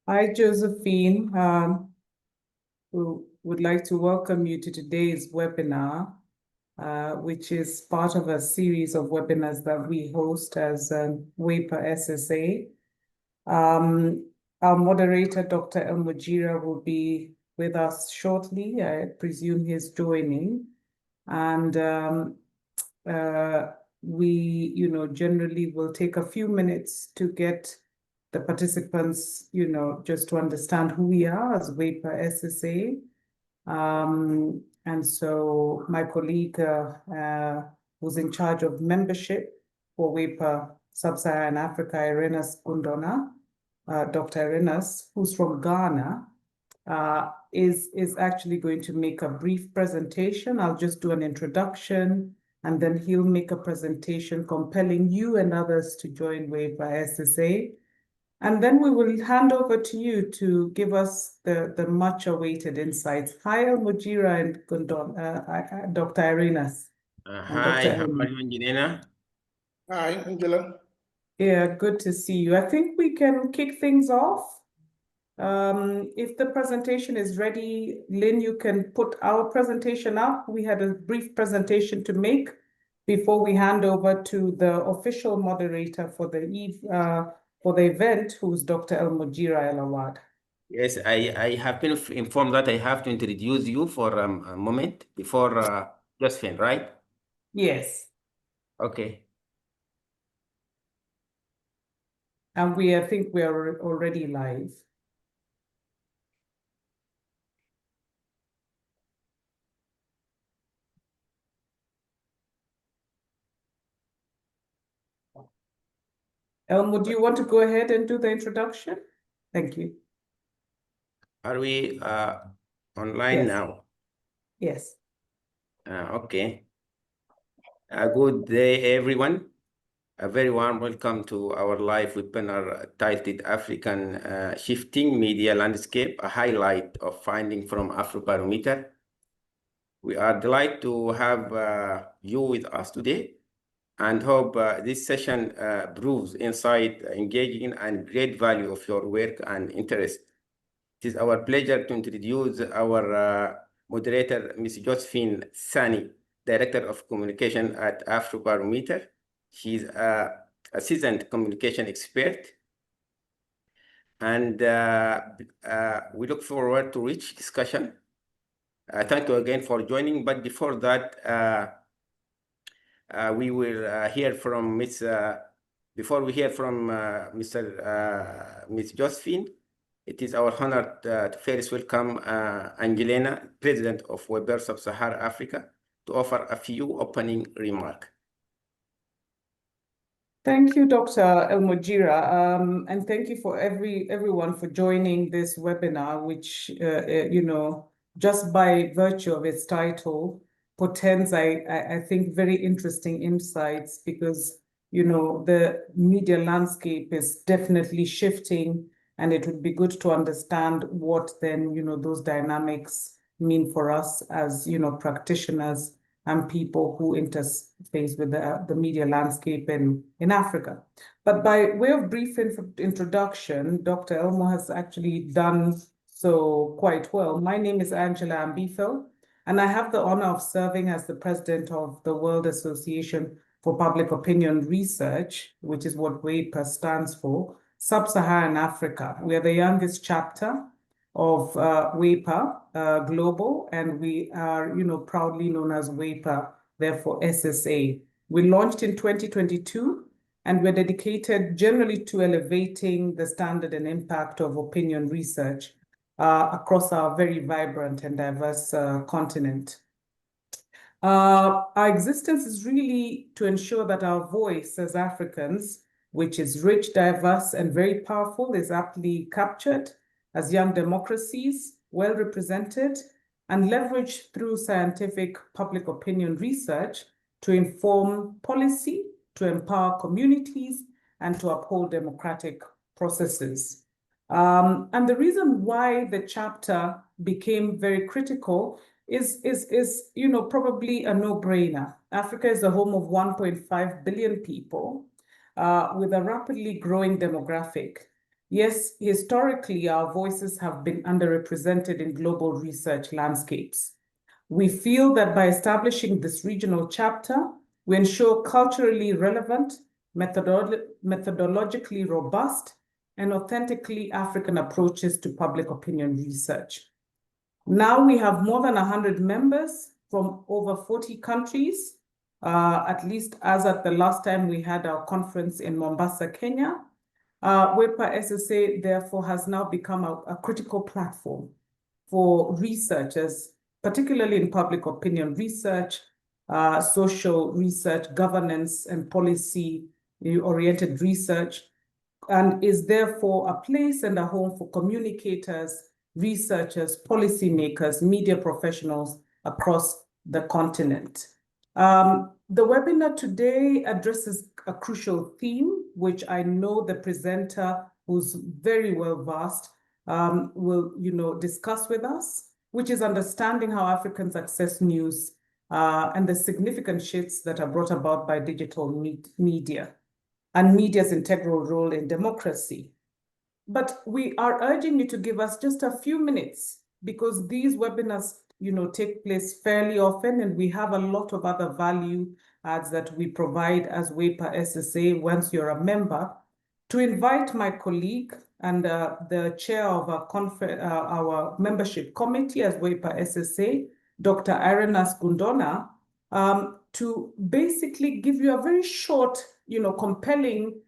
Hi, Josephine. We would like to welcome you to today's webinar, which is part of a series of webinars that we host as WAPOR SSA. Our moderator, Dr. Elmojira, will be with us shortly. I presume he's joining. And we, generally will take a few minutes to get the participants, just to understand who we are as WAPOR SSA. And so my colleague who's in charge of membership for WAPOR Sub-Saharan Africa, Irenas Gundona, Dr. Irenas, who's from Ghana, is actually going to make a brief presentation. I'll just do an introduction, and then he'll make a presentation compelling you and others to join WAPOR SSA. And then we will hand over to you to give us the much-awaited insights. Hi, Elmojira and Gundon, Dr. Irenas. Hi, how are you, Angelina? Hi, Angela. Yeah, good to see you. I think we can kick things off. If the presentation is ready, Lynn, you can put our presentation up. We had a brief presentation to make before we hand over to the official moderator for the event, who's Dr. Elmojira El-Awad. Yes, I have been informed that I have to introduce you for a moment before Josephine, right? Yes. Okay. And I think we are already live. Elmo, do you want to go ahead and do the introduction? Thank you. Are we online now? Yes. Okay. Good day, everyone. A very warm welcome to our live webinar titled African Shifting Media Landscape, a highlight of finding from Afrobarometer. We are delighted to have you with us today, and hope this session proves insight, engaging, and great value of your work and interest. It is our pleasure to introduce our moderator, Ms. Josephine Sanny, Director of Communication at Afrobarometer. She's a seasoned communication expert, and we look forward to rich discussion. Thank you again for joining, but before that, we will hear from Ms. Before we hear from Ms. Josephine, it is our honor to first welcome Angelina, President of WAPOR Sub-Saharan Africa, to offer a few opening remarks. Thank you, Dr. Elmojira, and thank you for everyone for joining this webinar, which just by virtue of its title, portends, I think, very interesting insights, because, the media landscape is definitely shifting, and it would be good to understand what then, those dynamics mean for us as, practitioners and people who interface with the media landscape in Africa. But by way of brief introduction, Dr. Elmo has actually done so quite well. My name is Angela Ambifel, and I have the honor of serving as the president of the World Association for Public Opinion Research, which is what WAPOR stands for, Sub-Saharan Africa. We are the youngest chapter of WAPOR Global, and we are, proudly known as WAPOR, therefore SSA. We launched in 2022, and we're dedicated generally to elevating the standard and impact of opinion research across our very vibrant and diverse continent. Our existence is really to ensure that our voice as Africans, which is rich, diverse, and very powerful, is aptly captured as young democracies, well represented, and leveraged through scientific public opinion research to inform policy, to empower communities, and to uphold democratic processes. And the reason why the chapter became very critical is probably a no-brainer. Africa is the home of 1.5 billion people with a rapidly growing demographic. Yes, historically, our voices have been underrepresented in global research landscapes. We feel that by establishing this regional chapter, we ensure culturally relevant, methodologically robust, and authentically African approaches to public opinion research. Now we have more than 100 members from over 40 countries, at least as at the last time we had our conference in Mombasa, Kenya. WAPOR SSA, therefore, has now become a critical platform for researchers, particularly in public opinion research, social research, governance, and policy-oriented research, and is therefore a place and a home for communicators, researchers, policymakers, media professionals across the continent. The webinar today addresses a crucial theme, which I know the presenter, who's very well versed, will discuss with us, which is understanding how Africans access news and the significant shifts that are brought about by digital media and media's integral role in democracy. But we are urging you to give us just a few minutes, because these webinars take place fairly often, and we have a lot of other value adds that we provide as WAPOR SSA once you're a member, to invite my colleague and the chair of our membership committee as WAPOR SSA, Dr. Irenas Gundona, to basically give you a very short, compelling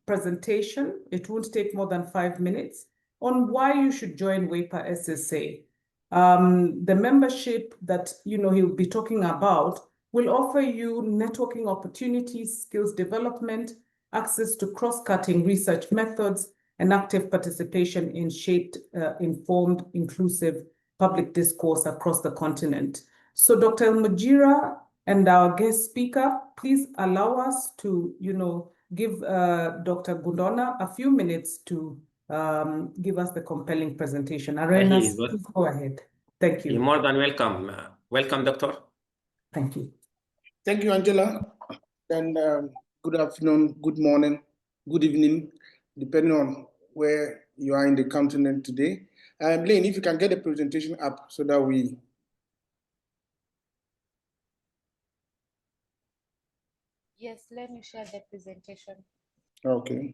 presentation. It won't take more than 5 minutes on why you should join WAPOR SSA. The membership that he'll be talking about will offer you networking opportunities, skills development, access to cross-cutting research methods, and active participation in shaped, informed, inclusive public discourse across the continent. So Dr. Mujira and our guest speaker, please allow us to, give Dr. Gundona a few minutes to give us the compelling presentation. Arenas, please go ahead. Thank you. You're more than welcome. Welcome, Doctor. Thank you. Thank you, Angela. And good afternoon, good morning, good evening, depending on where you are in the continent today. Lane, if you can get the presentation up so that we... Yes, let me share the presentation. Okay.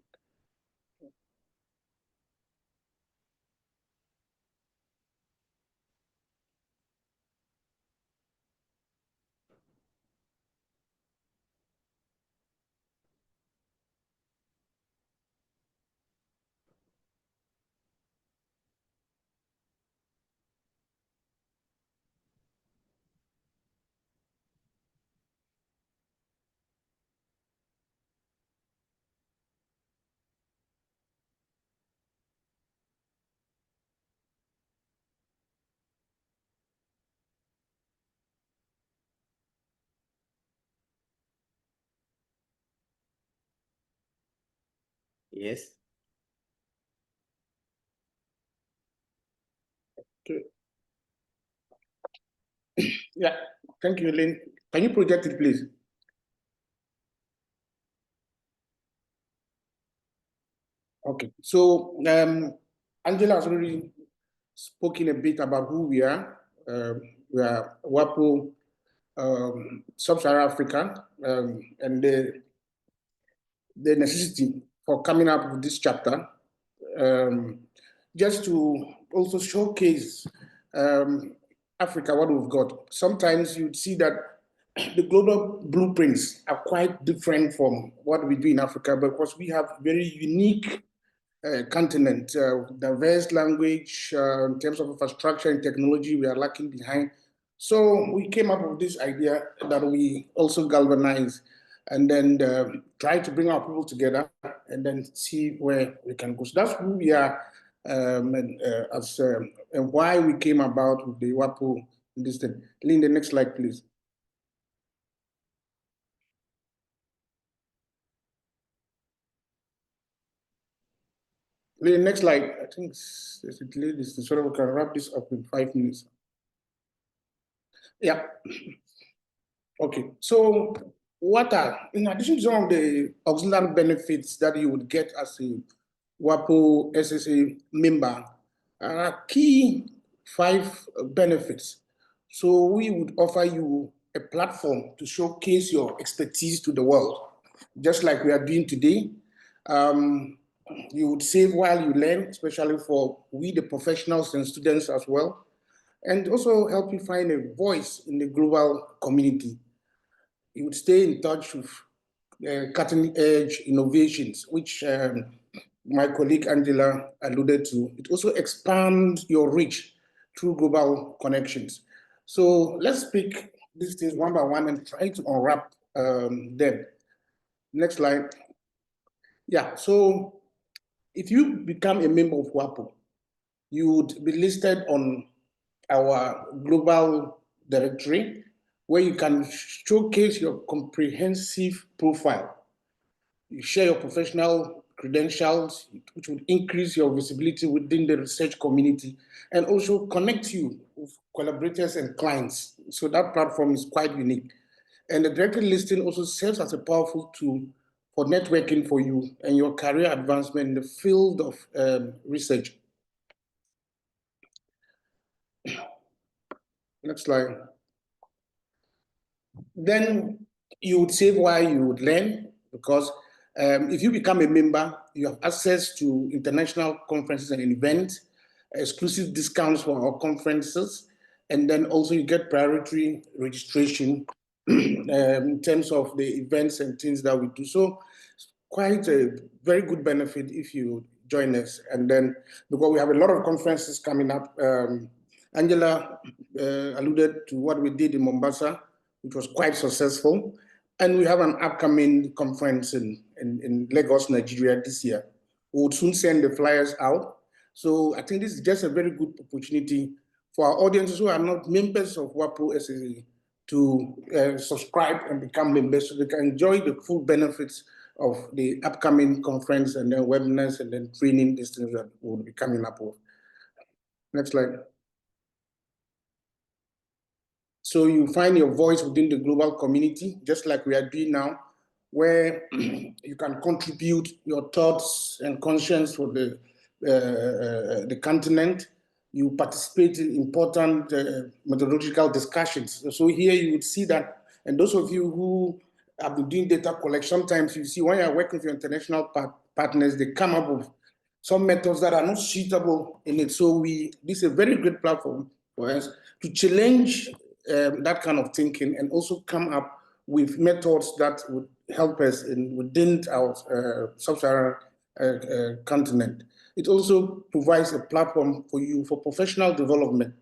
Yes. Okay. Yeah, thank you, Lynn. Can you project it, please? Okay, so Angela has already spoken a bit about who we are. We are WAPO Sub-Saharan Africa, and the necessity for coming up with this chapter, just to also showcase Africa, what we've got. Sometimes you'd see that the global blueprints are quite different from what we do in Africa, because we have very unique continent, diverse language, in terms of infrastructure and technology, we are lacking behind. So we came up with this idea that we also galvanize and then try to bring our people together and then see where we can go. So that's who we are, and why we came about with the WAPO in this thing. Lynn, the next slide, please. Lynn, next slide. I think there's a delay. This is sort of, we can wrap this up in 5 minutes. Yeah. Okay. So what are, in addition to some of the auxiliary benefits that you would get as a WAPOR SSA member are key 5 benefits. So we would offer you a platform to showcase your expertise to the world, just like we are doing today. You would save while you learn, especially for we, the professionals and students as well, and also help you find a voice in the global community. You would stay in touch with cutting-edge innovations, which my colleague Angela alluded to. It also expands your reach through global connections. So let's pick these things one by one and try to unwrap them. Next slide. Yeah, so if you become a member of WAPO, you would be listed on our global directory where you can showcase your comprehensive profile. You share your professional credentials, which would increase your visibility within the research community and also connect you with collaborators and clients. So that platform is quite unique. And the directory listing also serves as a powerful tool for networking for you and your career advancement in the field of research. Next slide. Then you would save while you would learn, because if you become a member, you have access to international conferences and events, exclusive discounts for our conferences, and then also you get priority registration in terms of the events and things that we do. So quite a very good benefit if you join us. And then because we have a lot of conferences coming up, Angela alluded to what we did in Mombasa, which was quite successful. And we have an upcoming conference in Lagos, Nigeria this year. We will soon send the flyers out. So I think this is just a very good opportunity for our audiences who are not members of WAPO SSA to subscribe and become members so they can enjoy the full benefits of the upcoming conference and then webinars and then training, these things that will be coming up with. Next slide. So you find your voice within the global community, just like we are doing now, where you can contribute your thoughts and conscience for the continent. You participate in important methodological discussions. So here you would see that, and those of you who have been doing data collection, sometimes you see when you're working with your international partners, they come up with some methods that are not suitable in it. So this is a very great platform for us to challenge that kind of thinking and also come up with methods that would help us within our Sub-Saharan continent. It also provides a platform for you for professional development,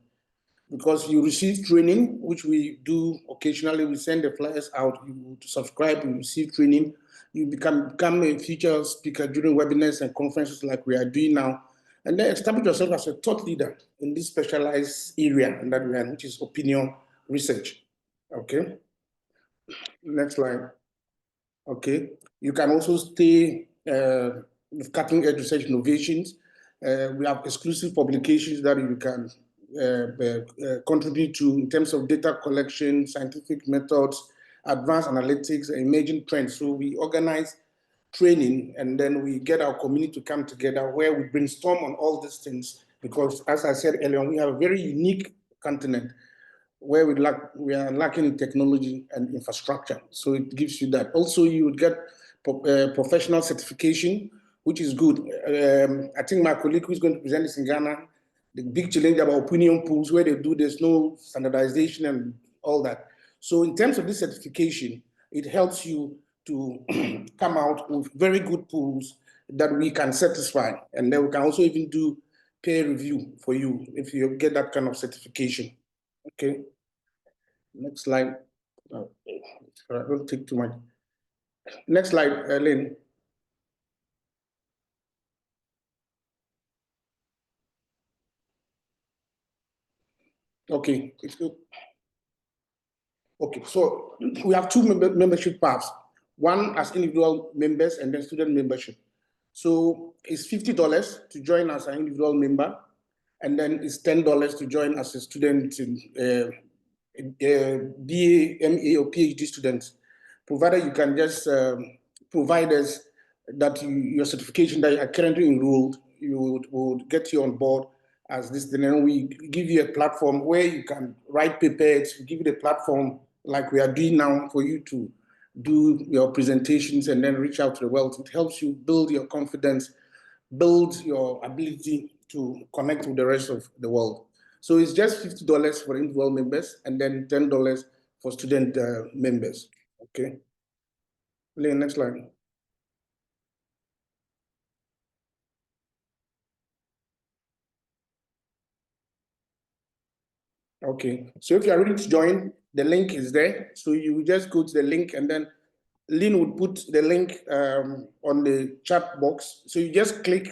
because you receive training, which we do occasionally. We send the flyers out. You subscribe, you receive training. You become a feature speaker during webinars and conferences like we are doing now. And then establish yourself as a thought leader in this specialized area that we are, which is opinion research. Okay. Next slide. Okay. You can also stay with cutting edge research innovations. We have exclusive publications that you can contribute to in terms of data collection, scientific methods, advanced analytics, and emerging trends. So we organize training and then we get our community to come together where we brainstorm on all these things, because as I said earlier, we have a very unique continent where we are lacking in technology and infrastructure. So it gives you that. Also, you would get professional certification, which is good. I think my colleague who is going to present this in Ghana, the big challenge about opinion pools where there's no standardization and all that. So in terms of this certification, it helps you to come out with very good pools that we can satisfy. And then we can also even do peer review for you if you get that kind of certification. Okay. Next slide. Okay. I don't take too much. Next slide, Lynn. Okay. Okay, so we have two membership paths. One as individual members and then student membership. So it's $50 to join as an individual member, and then it's $10 to join as a student in BA, MA, or PhD students, provided you can just provide us that your certification that you are currently enrolled, you would get you on board as this. Then we give you a platform where you can write papers, we give you the platform like we are doing now for you to do your presentations and then reach out to the world. It helps you build your confidence, build your ability to connect with the rest of the world. So it's just $50 for individual members and then $10 for student members. Okay. Lynn, next slide. Okay, so if you are ready to join, the link is there. So you just go to the link and then Lynn would put the link on the chat box. So you just click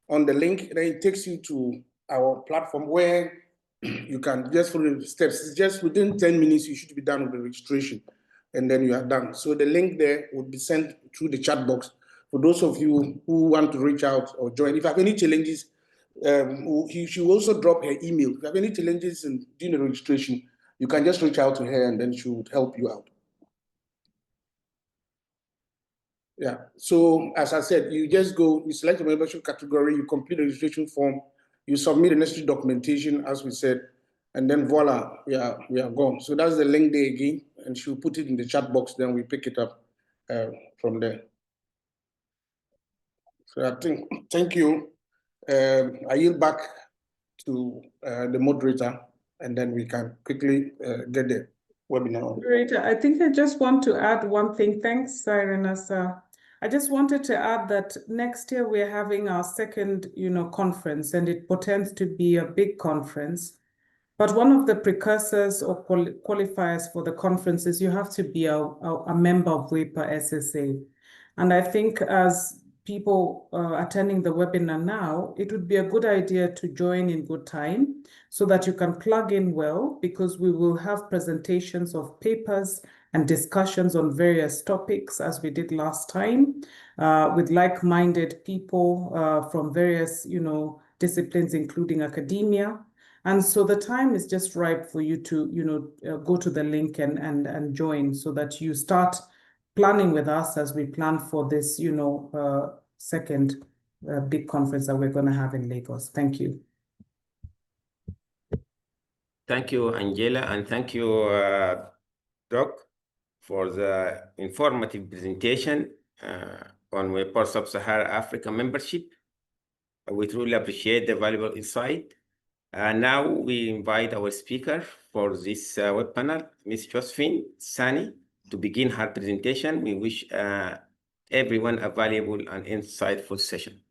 on the link, then it takes you to our platform where you can just follow the steps. It's just within 10 minutes, you should be done with the registration and then you are done. So the link there would be sent through the chat box for those of you who want to reach out or join. If you have any challenges, she will also drop her email. If you have any challenges in doing the registration, you can just reach out to her and then she would help you out. Yeah, so as I said, you just go, you select the membership category, you complete the registration form, you submit the necessary documentation, as we said, and then voila, we are gone. So that's the link there again, and she'll put it in the chat box, then we pick it up from there. So I think, thank you. I yield back to the moderator, and then we can quickly get the webinar. Great. I think I just want to add one thing. Thanks, Sirenasa. I just wanted to add that next year we're having our second, conference, and it portends to be a big conference. But one of the precursors or qualifiers for the conference is you have to be a member of WAPOR SSA. And I think as people attending the webinar now, it would be a good idea to join in good time so that you can plug in well, because we will have presentations of papers and discussions on various topics as we did last time with like-minded people from various, disciplines, including academia. And so the time is just ripe for you to, go to the link and join so that you start planning with us as we plan for this, second big conference that we're going to have in Lagos. Thank you. Thank you, Angela, and thank you, Doc, for the informative presentation on WAPOR Sub-Saharan Africa membership. We truly appreciate the valuable insight. Now we invite our speaker for this webinar, Ms. Josephine Sanny, to begin her presentation. We wish everyone a valuable and insightful session.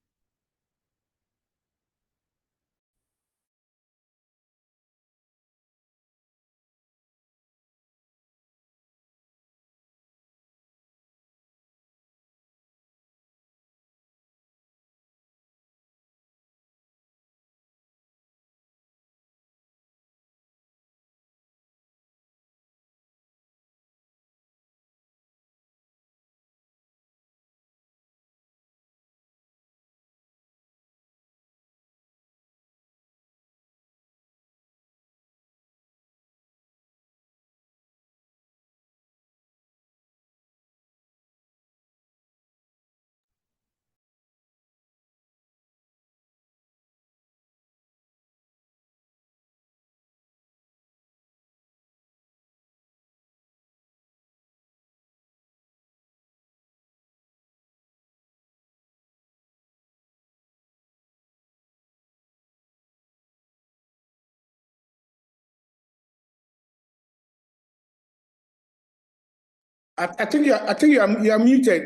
I think you are muted.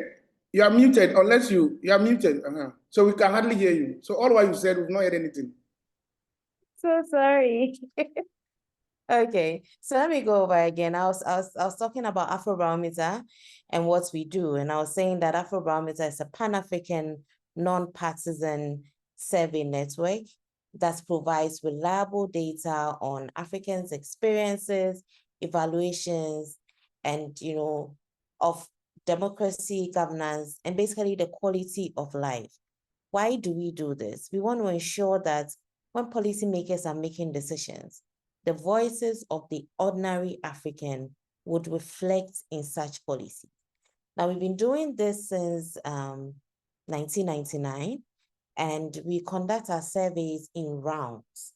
You are muted unless you are muted. So we can hardly hear you. So all what you said, we've not heard anything. So sorry. Okay, so let me go over again. I was talking about Afrobarometer and what we do, and I was saying that Afrobarometer is a Pan-African non-partisan survey network that provides reliable data on Africans' experiences, evaluations, and of democracy, governance, and basically the quality of life. Why do we do this? We want to ensure that when policymakers are making decisions, the voices of the ordinary African would reflect in such policy. Now, we've been doing this since 1999, and we conduct our surveys in rounds.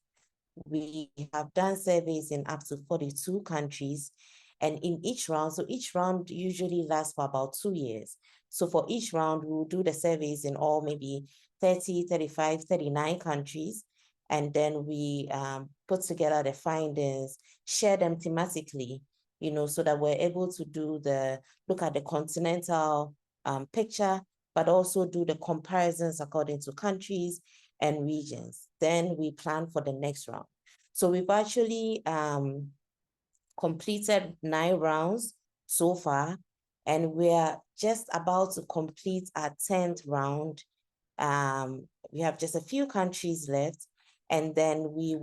We have done surveys in up to 42 countries, and in each round, so each round usually lasts for about 2 years. So for each round, we'll do the surveys in all maybe 30, 35, 39 countries, and then we put together the findings, share them thematically, you know, so that we're able to look at the continental picture, but also do the comparisons according to countries and regions. Then we plan for the next round. So we've actually completed 9 rounds so far, and we are just about to complete our 10th round. We have just a few countries left, and then we've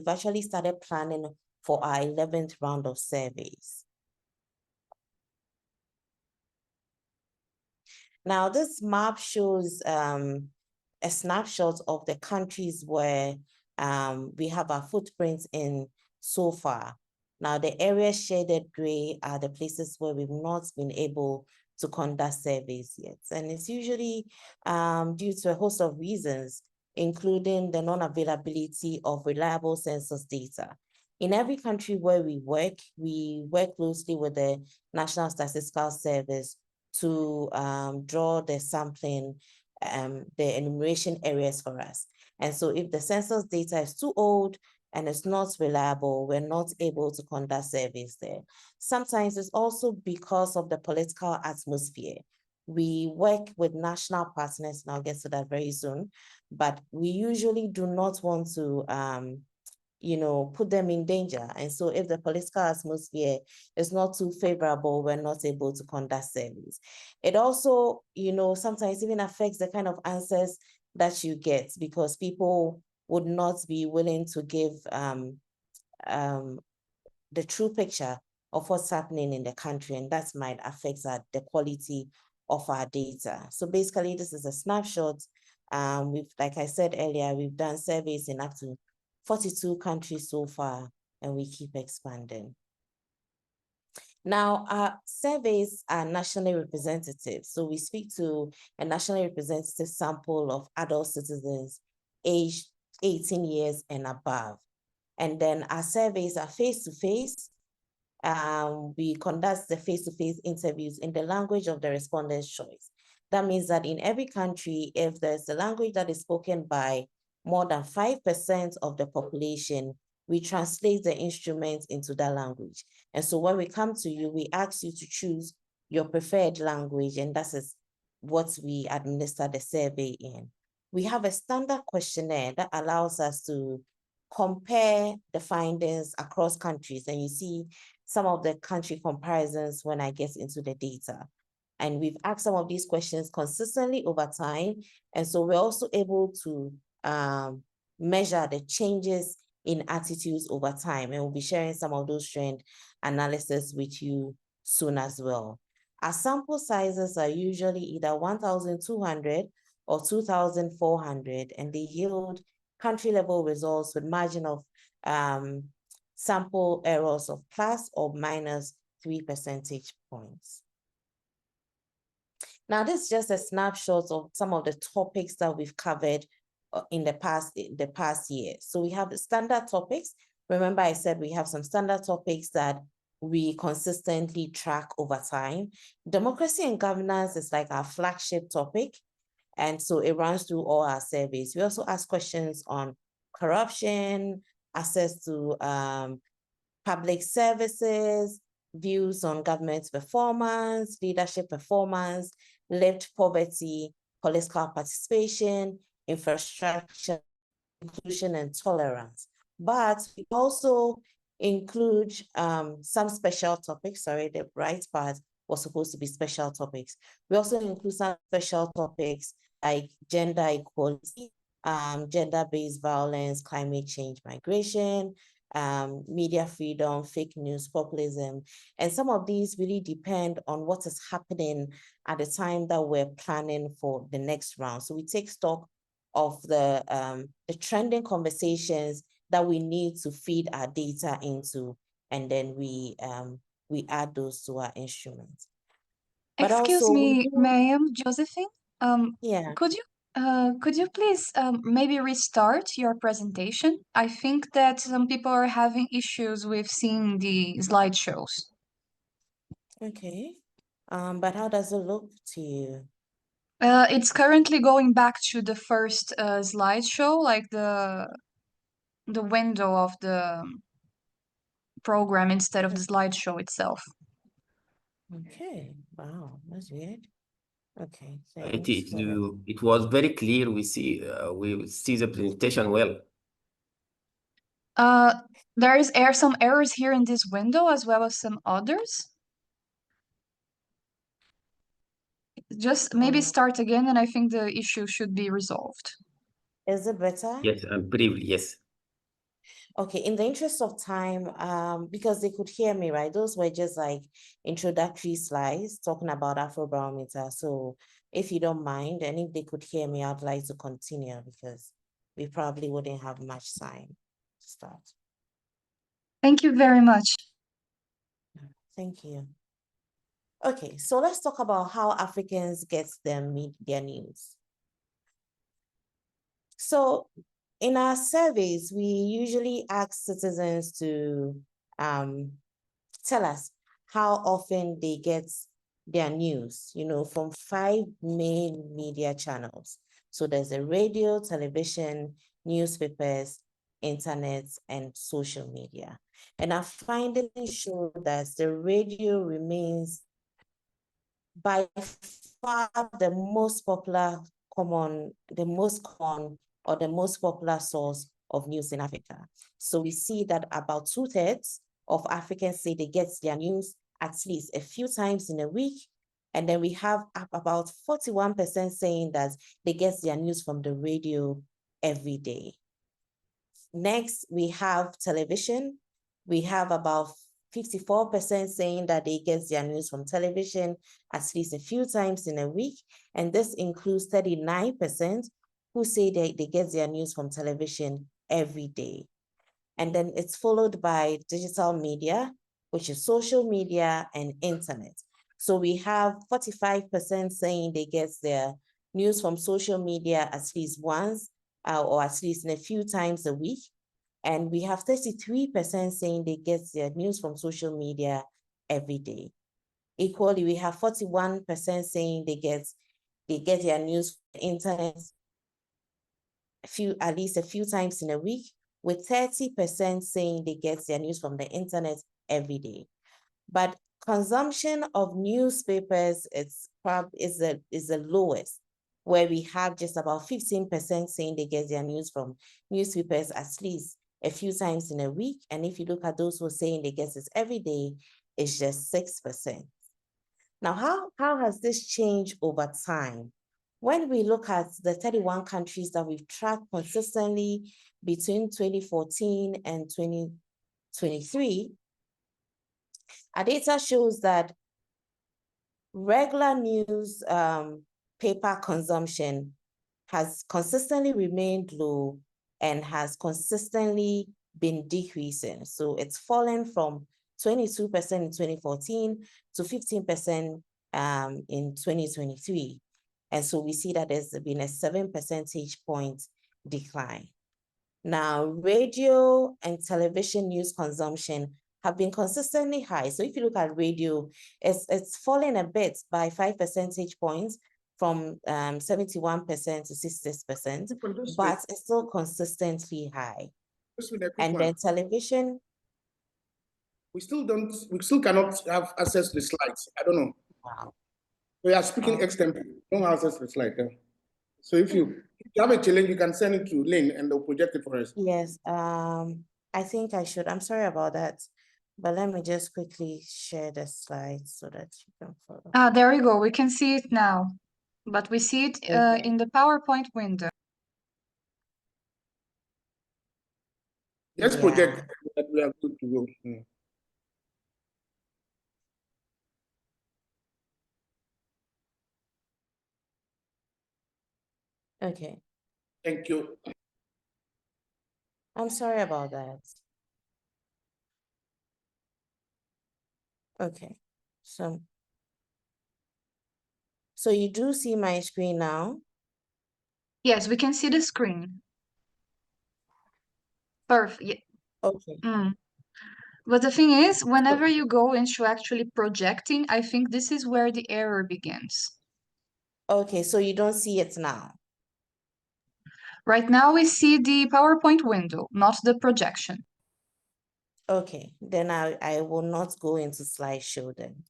actually started planning for our 11th round of surveys. Now, this map shows a snapshot of the countries where we have our footprints in so far. Now, the areas shaded gray are the places where we've not been able to conduct surveys yet. And it's usually due to a host of reasons, including the non-availability of reliable census data. In every country where we work closely with the National Statistical Service to draw the sampling, the enumeration areas for us. And so if the census data is too old and it's not reliable, we're not able to conduct surveys there. Sometimes it's also because of the political atmosphere. We work with national partners, and I'll get to that very soon, but we usually do not want to put them in danger. And so if the political atmosphere is not too favorable, we're not able to conduct surveys. It also, sometimes even affects the kind of answers that you get, because people would not be willing to give the true picture of what's happening in the country, and that might affect the quality of our data. So basically, this is a snapshot. Like I said earlier, we've done surveys in up to 42 countries so far, and we keep expanding. Now, our surveys are nationally representative. So we speak to a nationally representative sample of adult citizens aged 18 years and above. And then our surveys are face-to-face. We conduct the face-to-face interviews in the language of the respondent's choice. That means that in every country, if there's a language that is spoken by more than 5% of the population, we translate the instrument into that language. And so when we come to you, we ask you to choose your preferred language, and that is what we administer the survey in. We have a standard questionnaire that allows us to compare the findings across countries, and you see some of the country comparisons when I get into the data. And we've asked some of these questions consistently over time, and so we're also able to measure the changes in attitudes over time, and we'll be sharing some of those trend analysis with you soon as well. Our sample sizes are usually either 1,200 or 2,400, and they yield country level results with margin of sample errors of plus or minus 3 percentage points. Now, this is just a snapshot of some of the topics that we've covered in the past year. So we have the standard topics. Remember, I said we have some standard topics that we consistently track over time. Democracy and governance is like our flagship topic, and so it runs through all our surveys. We also ask questions on corruption, access to public services, views on government performance, leadership performance, lived poverty, political participation, infrastructure, inclusion, and tolerance. But we also include some special topics. Sorry, the right part was supposed to be special topics. We also include some special topics like gender equality, gender-based violence, climate change, migration, media freedom, fake news, populism. And some of these really depend on what is happening at the time that we're planning for the next round. So we take stock of the trending conversations that we need to feed our data into, and then we add those to our instruments. Excuse me, ma'am, Josephine? Yeah. Could you please maybe restart your presentation? I think that some people are having issues with seeing the slideshows. Okay. But how does it look to you? It's currently going back to the first slideshow, like the window of the program instead of the slideshow itself. Okay. Wow, that's weird. Okay, It thanks for that. it was very clear. We see the presentation well. There is some errors here in this window as well as some others. Just maybe start again, and I think the issue should be resolved. Is it better? Yes, and briefly, yes. Okay, in the interest of time, because they could hear me, right? Those were just like introductory slides talking about Afrobarometer. So if you don't mind, and if they could hear me, I'd like to continue because we probably wouldn't have much time to start. Thank you very much. Thank you. Okay, so let's talk about how Africans get their news. So in our surveys, we usually ask citizens to tell us how often they get their news, from 5 main media channels. So there's a radio, television, newspapers, internet, and social media. And our findings show that the radio remains by far the most popular or the most popular source of news in Africa. So we see that about 2/3 of Africans say they get their news at least a few times in a week. And then we have about 41% saying that they get their news from the radio every day. Next, we have television. We have about 54% saying that they get their news from television at least a few times in a week. And this includes 39% who say they get their news from television every day. And then it's followed by digital media, which is social media and internet. So we have 45% saying they get their news from social media at least once or at least in a few times a week. And we have 33% saying they get their news from social media every day. Equally, we have 41% saying they get their news from the internet at least a few times in a week, with 30% saying they get their news from the internet every day. But consumption of newspapers is the lowest, where we have just about 15% saying they get their news from newspapers at least a few times in a week. And if you look at those who are saying they get it every day, it's just 6%. Now, how has this changed over time? When we look at the 31 countries that we've tracked consistently between 2014 and 2023, our data shows that regular news paper consumption has consistently remained low and has consistently been decreasing. So it's fallen from 22% in 2014 to 15% in 2023. And so we see that there's been a 7 percentage point decline. Now, radio and television news consumption have been consistently high. So if you look at radio, it's fallen a bit by 5 percentage points from 71% to 66%, but it's still consistently high. And then television. We still cannot have access to the slides. I don't know. Wow. We are speaking extempore. Don't have access to the slide. So if you have a challenge, you can send it to Lynn and they'll project it for us. Yes, I think I should. I'm sorry about that. But let me just quickly share the slides so that you can follow. There we go. We can see it now, but we see it in the PowerPoint window. Let's project that we are good to go. Okay. Thank you. I'm sorry about that. Okay, so So you do see my screen now? Yes, we can see the screen. Perfect. Yeah. Okay. But the thing is, whenever you go into actually projecting, I think this is where the error begins. Okay, so you don't see it now. Right now we see the PowerPoint window, not the projection. Okay, then I will not go into slideshow then.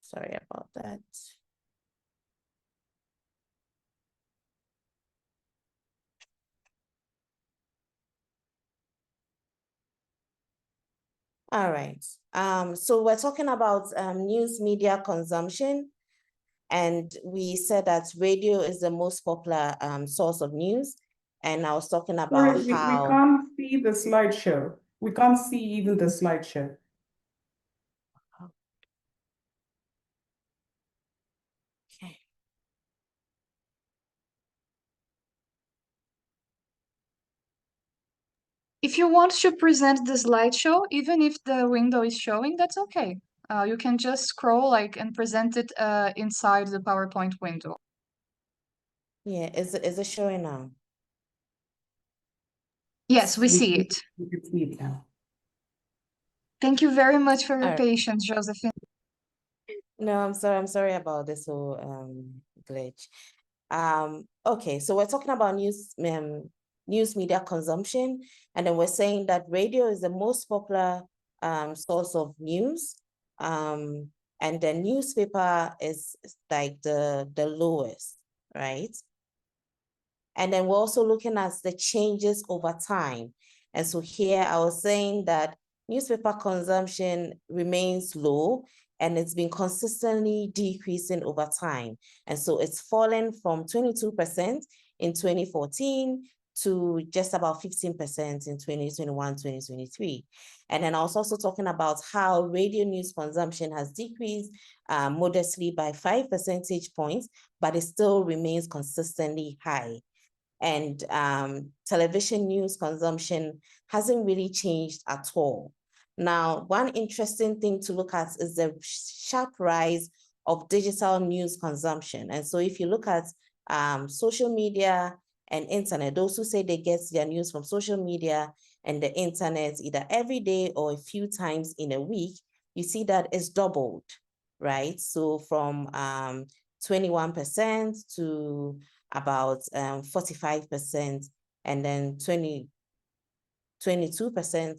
Sorry about that. All right. So we're talking about news media consumption, and we said that radio is the most popular source of news. And I was talking about Sorry, we how can't see the slideshow. We can't see even the slideshow. okay. If you want to present the slideshow, even if the window is showing, that's okay. You can just scroll and present it inside the PowerPoint window. Yeah, is it showing now? Yes, we see it. We can see it now. Thank you very much for your All right. patience, Josephine. No, I'm sorry about this whole glitch. Okay, so we're talking about news media consumption, and then we're saying that radio is the most popular source of news, and the newspaper is like the lowest, right? And then we're also looking at the changes over time. And so here I was saying that newspaper consumption remains low, and it's been consistently decreasing over time. And so it's fallen from 22% in 2014 to just about 15% in 2021, 2023. And then I was also talking about how radio news consumption has decreased modestly by 5 percentage points, but it still remains consistently high. And television news consumption hasn't really changed at all. Now, one interesting thing to look at is the sharp rise of digital news consumption. And so if you look at social media and internet, those who say they get their news from social media and the internet either every day or a few times in a week, you see that it's doubled, right? So from 21% to about 45%, and then 22%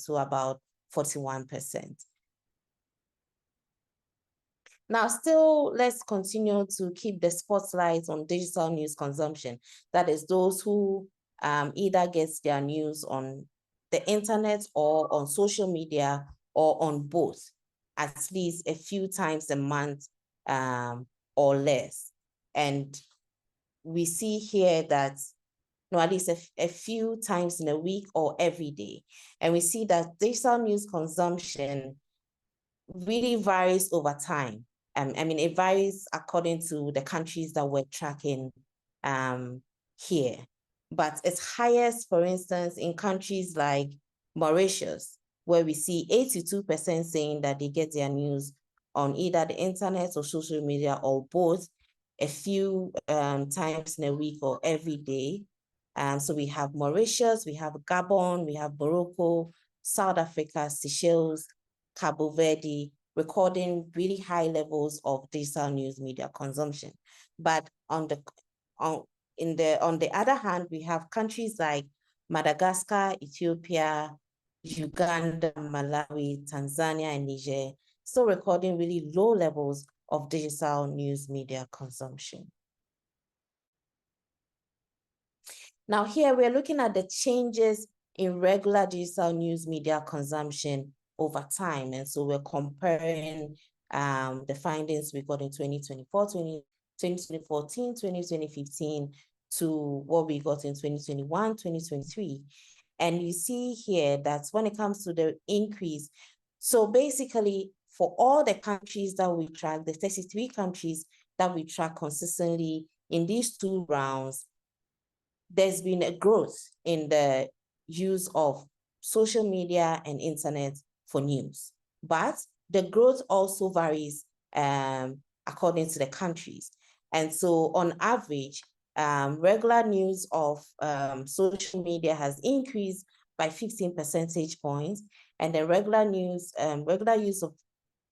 to about 41%. Now, still, let's continue to keep the spotlight on digital news consumption. That is those who either get their news on the internet or on social media or on both, at least a few times a month or less. And we see here that at least a few times in a week or every day. And we see that digital news consumption really varies over time. I mean, it varies according to the countries that we're tracking here. But it's highest, for instance, in countries like Mauritius, where we see 82% saying that they get their news on either the internet or social media or both, a few times in a week or every day. So we have Mauritius, we have Gabon, we have Morocco, South Africa, Seychelles, Cabo Verde, recording really high levels of digital news media consumption. But on the other hand, we have countries like Madagascar, Ethiopia, Uganda, Malawi, Tanzania, and Niger, still recording really low levels of digital news media consumption. Now here we're looking at the changes in regular digital news media consumption over time. And so we're comparing the findings we got in 2014, 2015 to what we got in 2021, 2023. And you see here that when it comes to the increase, so basically for all the countries that we track, the 33 countries that we track consistently in these two rounds, there's been a growth in the use of social media and internet for news. But the growth also varies according to the countries. And so on average, regular news of social media has increased by 15 percentage points, and the regular use of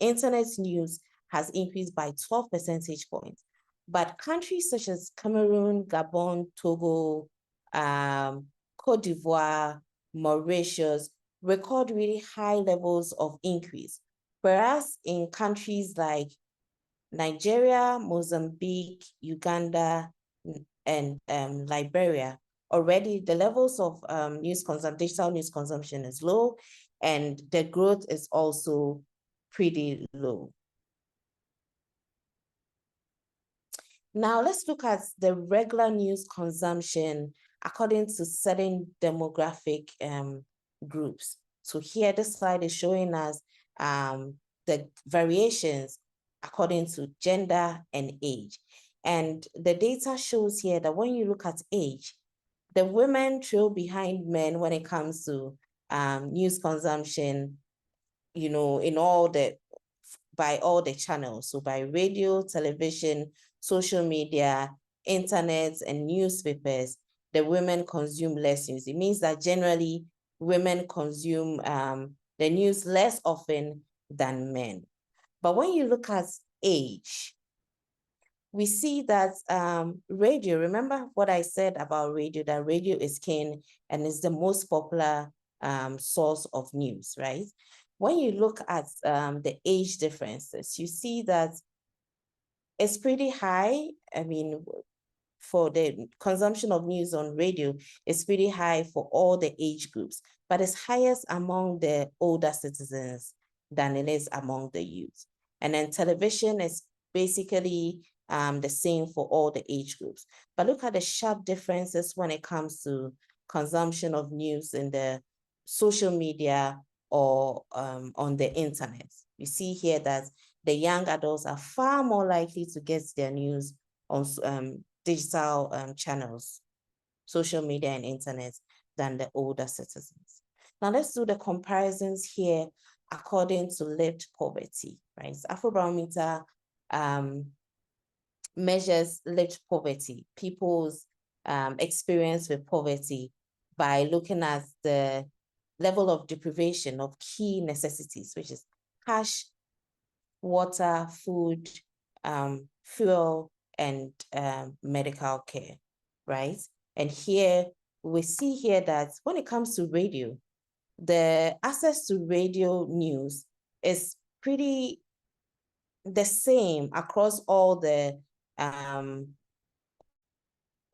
internet news has increased by 12 percentage points. But countries such as Cameroon, Gabon, Togo, Cote d'Ivoire, Mauritius record really high levels of increase. Whereas in countries like Nigeria, Mozambique, Uganda, and Liberia, already the levels of digital news consumption is low, and the growth is also pretty low. Now let's look at the regular news consumption according to certain demographic groups. So here, this slide is showing us the variations according to gender and age. And the data shows here that when you look at age, the women trail behind men when it comes to news consumption, you know, by all the channels. So by radio, television, social media, internet, and newspapers, the women consume less news. It means that generally women consume the news less often than men. But when you look at age, we see that radio, remember what I said about radio, that radio is king and is the most popular source of news, right? When you look at the age differences, you see that it's pretty high. I mean, for the consumption of news on radio, it's pretty high for all the age groups, but it's highest among the older citizens than it is among the youth. And then television is basically the same for all the age groups. But look at the sharp differences when it comes to consumption of news in the social media or on the internet. You see here that the young adults are far more likely to get their news on digital channels, social media and internet, than the older citizens. Now let's do the comparisons here according to lived poverty, right? So Afrobarometer measures lived poverty, people's experience with poverty, by looking at the level of deprivation of key necessities, which is cash, water, food, fuel, and medical care, right? And here, we see here that when it comes to radio, the access to radio news is pretty the same across all the,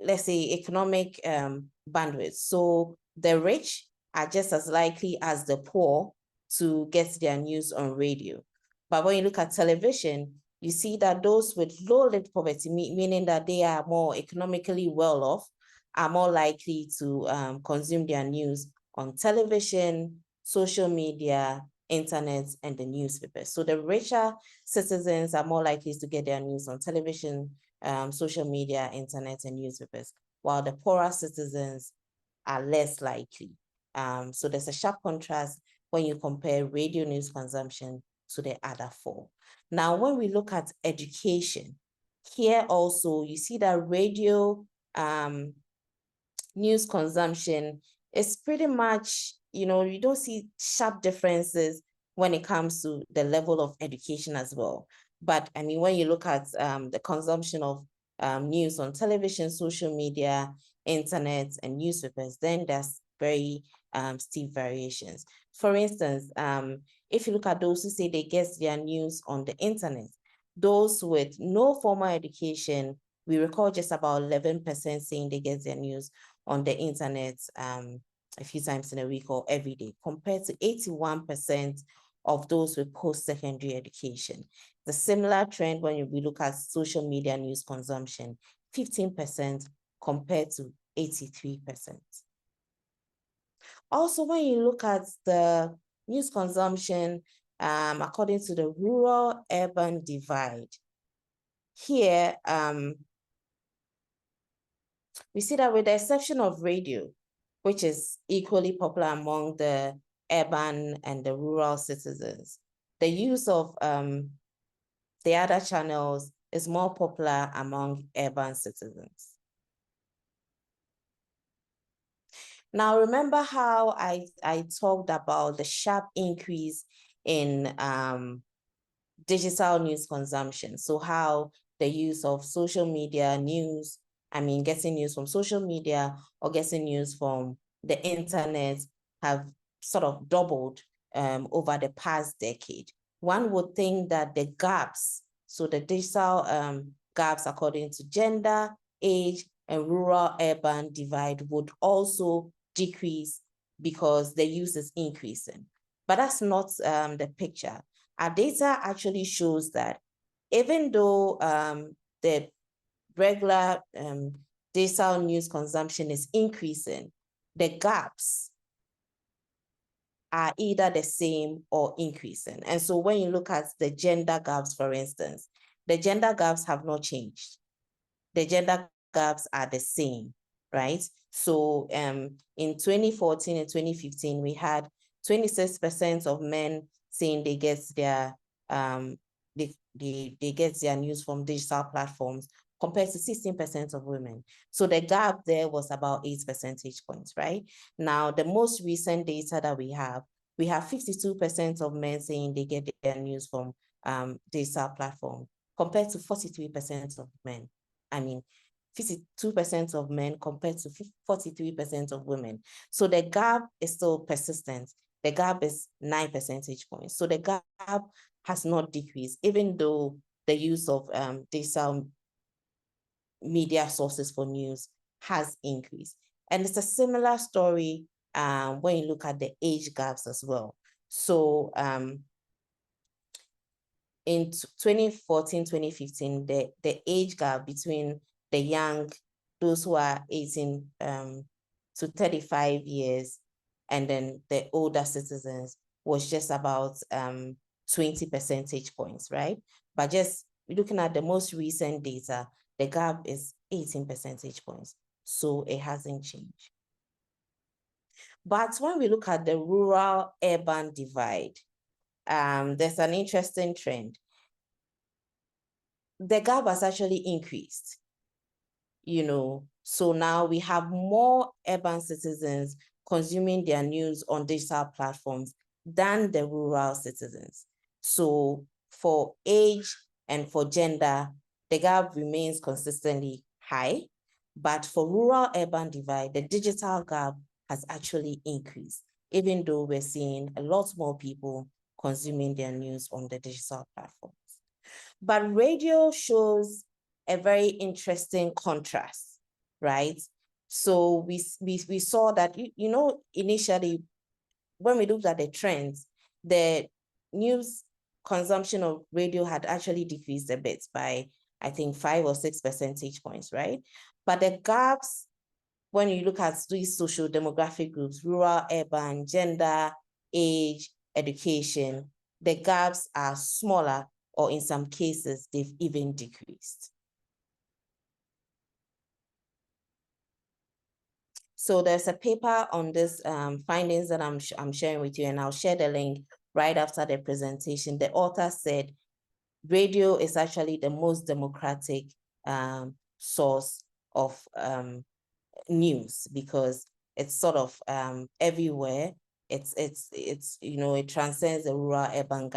let's say, economic bandwidth. So the rich are just as likely as the poor to get their news on radio. But when you look at television, you see that those with low lived poverty, meaning that they are more economically well off, are more likely to consume their news on television, social media, internet, and the newspapers. So the richer citizens are more likely to get their news on television, social media, internet, and newspapers, while the poorer citizens are less likely. So there's a sharp contrast when you compare radio news consumption to the other four. Now, when we look at education, here also you see that radio news consumption is pretty much, you know, you don't see sharp differences when it comes to the level of education as well. But I mean, when you look at the consumption of news on television, social media, internet, and newspapers, then there's very steep variations. For instance, if you look at those who say they get their news on the internet, those with no formal education, we record just about 11% saying they get their news on the internet a few times in a week or every day, compared to 81% of those with post-secondary education. The similar trend when we look at social media news consumption, 15% compared to 83%. Also, when you look at the news consumption according to the rural-urban divide, here we see that with the exception of radio, which is equally popular among the urban and the rural citizens, the use of the other channels is more popular among urban citizens. Now, remember how I talked about the sharp increase in digital news consumption. So how the use of social media news, getting news from social media or getting news from the internet have sort of doubled over the past decade. One would think that the gaps, so the digital gaps according to gender, age, and rural-urban divide would also decrease because the use is increasing. But that's not the picture. Our data actually shows that even though the regular digital news consumption is increasing, the gaps are either the same or increasing. And so when you look at the gender gaps, for instance, the gender gaps have not changed. The gender gaps are the same, right? So in 2014 and 2015, we had 26% of men saying they get their they get their news from digital platforms compared to 16% of women. So the gap there was about 8 percentage points, right? Now, the most recent data that we have 52% of men saying they get their news from digital platform compared to 43% of men. 52% of men compared to 43% of women. So the gap is still persistent. The gap is 9 percentage points. So the gap has not decreased, even though the use of digital media sources for news has increased. And it's a similar story when you look at the age gaps as well. So in 2014, 2015, the age gap between the young, those who are 18 to 35 years, and then the older citizens was just about 20 percentage points, right? But just looking at the most recent data, the gap is 18 percentage points. So it hasn't changed. But when we look at the rural-urban divide, there's an interesting trend. The gap has actually increased, so now we have more urban citizens consuming their news on digital platforms than the rural citizens. So for age and for gender, the gap remains consistently high, but for rural-urban divide, the digital gap has actually increased, even though we're seeing a lot more people consuming their news on the digital platforms. But radio shows a very interesting contrast, right? So we saw that, initially, when we looked at the trends, the news consumption of radio had actually decreased a bit by, I think, 5 or 6 percentage points, right? But the gaps, when you look at these social demographic groups, rural, urban, gender, age, education, the gaps are smaller, or in some cases, they've even decreased. So there's a paper on this findings that I'm sharing with you, and I'll share the link right after the presentation. The author said radio is actually the most democratic source of news because it's sort of everywhere. It transcends the rural-urban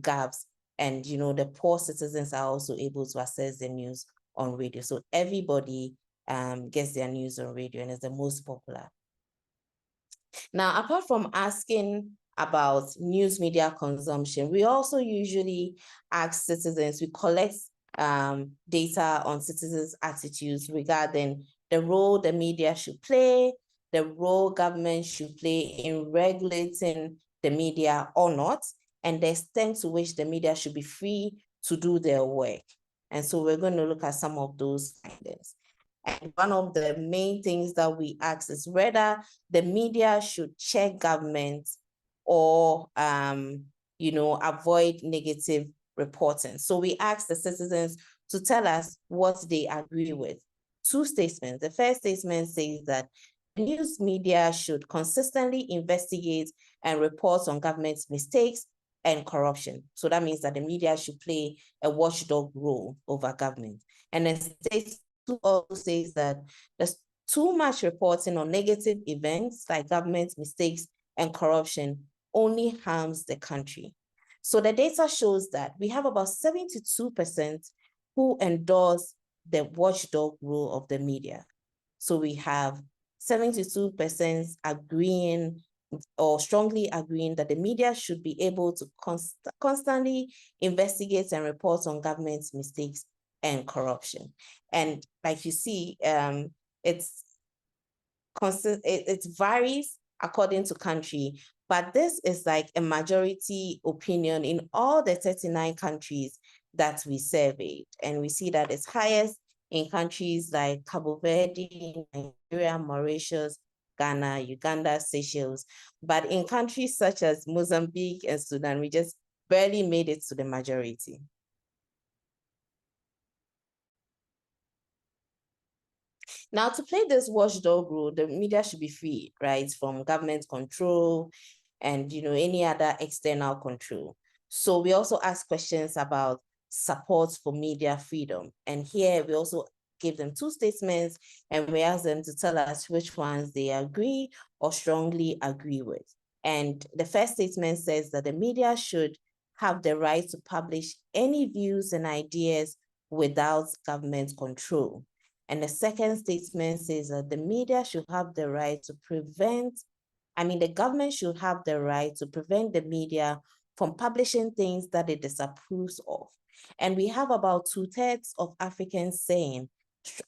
gaps, and the poor citizens are also able to access the news on radio. So everybody gets their news on radio, and it's the most popular. Now, apart from asking about news media consumption, we also usually ask citizens, we collect data on citizens' attitudes regarding the role the media should play, the role government should play in regulating the media or not, and the extent to which the media should be free to do their work. And so we're going to look at some of those findings. And one of the main things that we ask is whether the media should check government or, avoid negative reporting. So we ask the citizens to tell us what they agree with. 2 statements. The first statement says that news media should consistently investigate and report on government's mistakes and corruption. So that means that the media should play a watchdog role over government. And then state two also says that there's too much reporting on negative events like government mistakes and corruption only harms the country. So the data shows that we have about 72% who endorse the watchdog role of the media. So we have 72% agreeing or strongly agreeing that the media should be able to constantly investigate and report on government's mistakes and corruption. And like you see, it varies according to country, but this is like a majority opinion in all the 39 countries that we surveyed. And we see that it's highest in countries like Cabo Verde, Nigeria, Mauritius, Ghana, Uganda, Seychelles. But in countries such as Mozambique and Sudan, we just barely made it to the majority. Now, to play this watchdog role, the media should be free, right, from government control and any other external control. So we also ask questions about support for media freedom. And here we also give them two statements and we ask them to tell us which ones they agree or strongly agree with. And the first statement says that the media should have the right to publish any views and ideas without government control. And the second statement says that the media should have the right to the government should have the right to prevent the media from publishing things that it disapproves of. And we have about 2/3 of Africans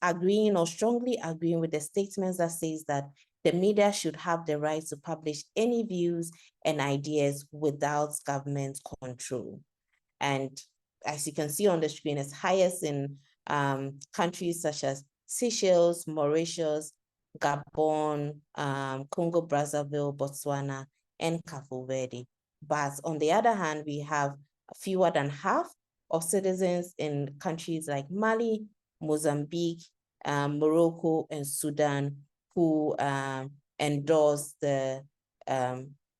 agreeing or strongly agreeing with the statements that says that the media should have the right to publish any views and ideas without government control. And as you can see on the screen, it's highest in countries such as Seychelles, Mauritius, Gabon, Congo, Brazzaville, Botswana, and Cabo Verde. But on the other hand, we have fewer than half of citizens in countries like Mali, Mozambique, Morocco, and Sudan who endorse the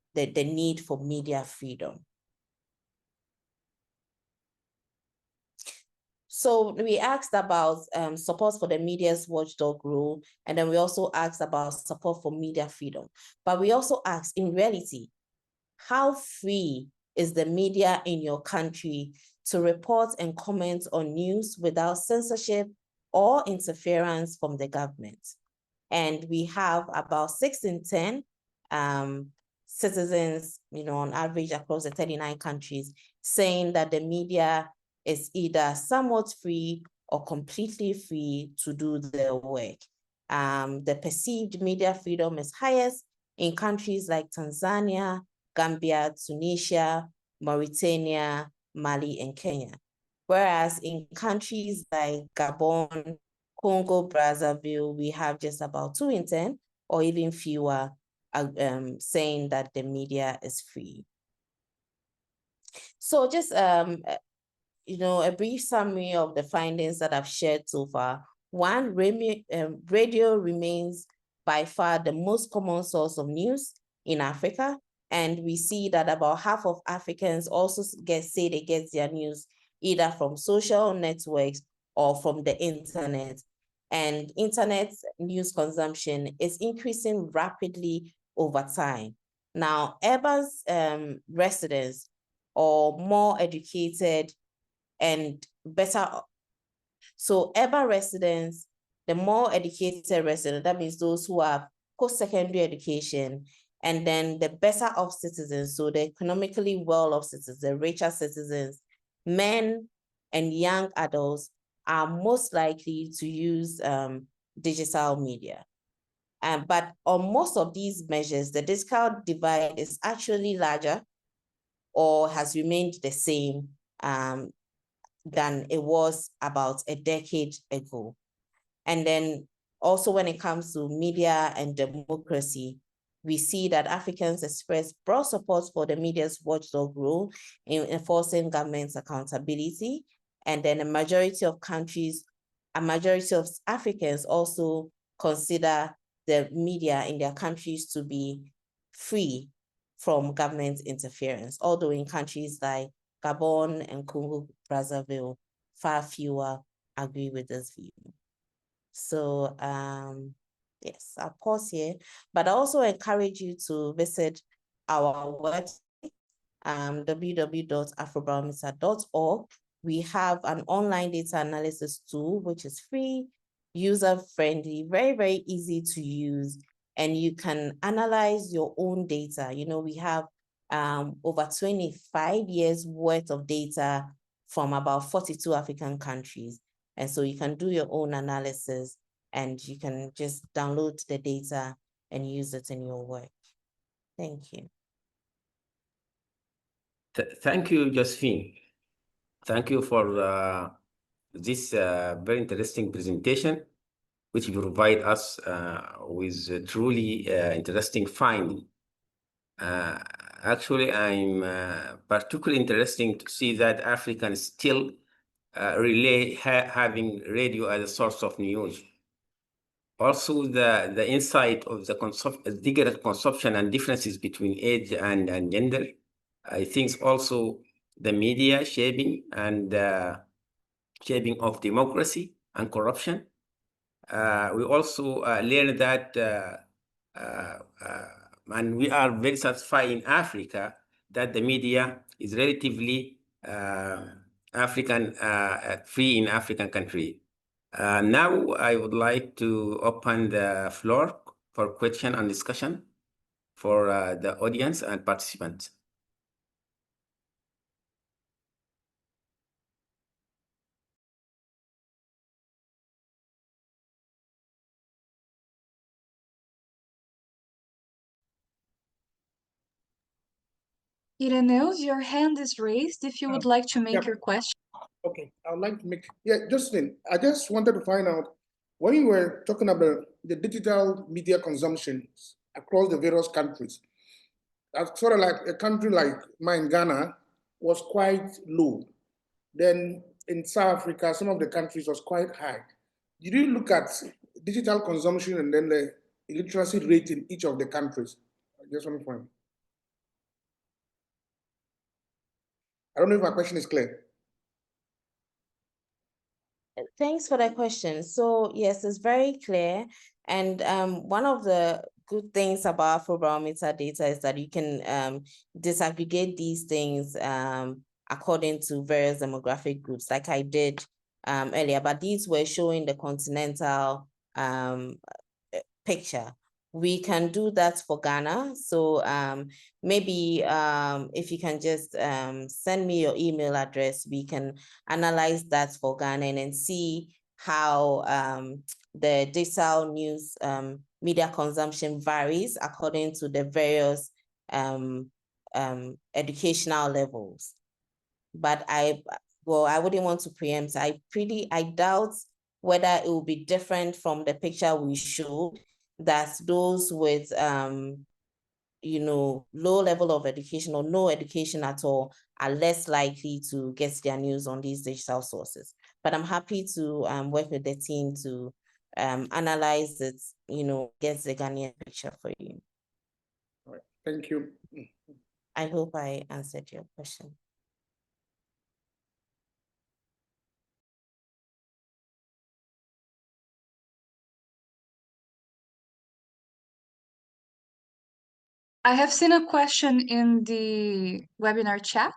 need for media freedom. So we asked about support for the media's watchdog role, and then we also asked about support for media freedom. But we also asked, in reality, how free is the media in your country to report and comment on news without censorship or interference from the government? And we have about 6 in 10 citizens, on average across the 39 countries, saying that the media is either somewhat free or completely free to do their work. The perceived media freedom is highest in countries like Tanzania, Gambia, Tunisia, Mauritania, Mali, and Kenya. Whereas in countries like Gabon, Congo, Brazzaville, we have just about 2 in 10 or even fewer saying that the media is free. So just a brief summary of the findings that I've shared so far. One, radio remains by far the most common source of news in Africa. And we see that about half of Africans also say they get their news either from social networks or from the internet. And internet news consumption is increasing rapidly over time. Now, urban residents or more educated and better. So urban residents, the more educated residents, that means those who have post-secondary education, and then the better off citizens, so the economically well-off citizens, the richer citizens, men and young adults are most likely to use digital media. But on most of these measures, the digital divide is actually larger or has remained the same than it was about a decade ago. And then also when it comes to media and democracy, we see that Africans express broad support for the media's watchdog role in enforcing government's accountability. And then a majority of Africans also consider the media in their countries to be free from government interference, although in countries like Gabon and Congo Brazzaville, far fewer agree with this view. So yes, I'll pause here, but I also encourage you to visit our website, www.afrobarometer.org. We have an online data analysis tool, which is free, user-friendly, very, very easy to use, and you can analyze your own data. You know, we have over 25 years worth of data from about 42 African countries. And so you can do your own analysis and you can just download the data and use it in your work. Thank you. Thank you, Josephine. Thank you for this very interesting presentation, which provide us with a truly interesting finding. Actually, I'm particularly interested to see that Africans still relay having radio as a source of news. Also, the insight of the cigarette consumption and differences between age and gender. I think also the media shaping and shaping of democracy and corruption. We also learned that, and we are very satisfied in Africa that the media is relatively African, free in African country. Now I would like to open the floor for question and discussion for the audience and participants. Ireneus, your hand is raised if you would like to make your question. Okay, I would like to make, Jocelyn, I just wanted to find out, when you were talking about the digital media consumption across the various countries, sort of like a country like mine, Ghana, was quite low. Then in South Africa, some of the countries was quite high. Did you look at digital consumption and then the illiteracy rate in each of the countries? I just want to find. I don't know if my question is clear. Thanks for that question. So yes, it's very clear. And one of the good things about Afrobarometer data is that you can disaggregate these things according to various demographic groups, like I did earlier, but these were showing the continental picture. We can do that for Ghana. So maybe if you can just send me your email address, we can analyze that for Ghana and then see how the digital news media consumption varies according to the various educational levels. But I wouldn't want to preempt. I doubt whether it will be different from the picture we showed, that those with you know, low level of education or no education at all are less likely to get their news on these digital sources. But I'm happy to work with the team to analyze it, you know, get the Ghanaian picture for you. All right. Thank you. I hope I answered your question. I have seen a question in the webinar chat,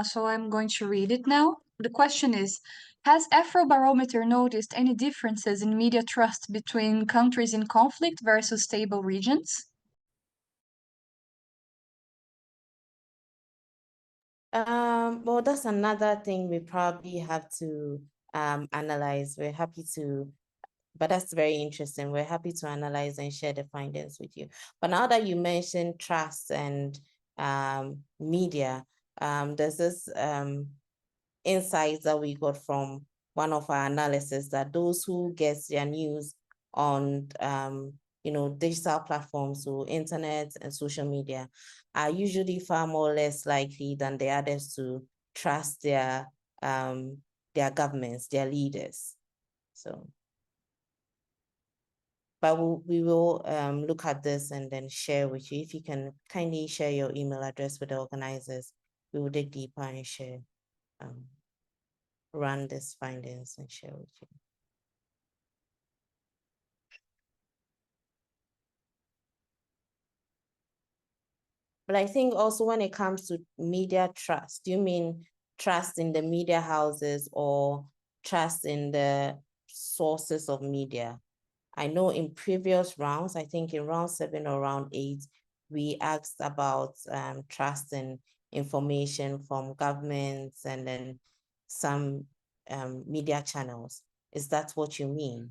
so I'm going to read it now. The question is, has Afrobarometer noticed any differences in media trust between countries in conflict versus stable regions? Well, that's another thing we probably have to analyze. We're happy to, but that's very interesting. We're happy to analyze and share the findings with you. But now that you mentioned trust and media, there's this insights that we got from one of our analysis that those who get their news on you know, digital platforms, so internet and social media, are usually far more less likely than the others to trust their governments, their leaders. So, but we will look at this and then share with you. If you can kindly share your email address with the organizers, we will dig deeper and share, run these findings and share with you. But I think also when it comes to media trust, do you mean trust in the media houses or trust in the sources of media? I know in previous rounds, I think in round 7 or round 8, we asked about trust in information from governments and then some media channels. Is that what you mean?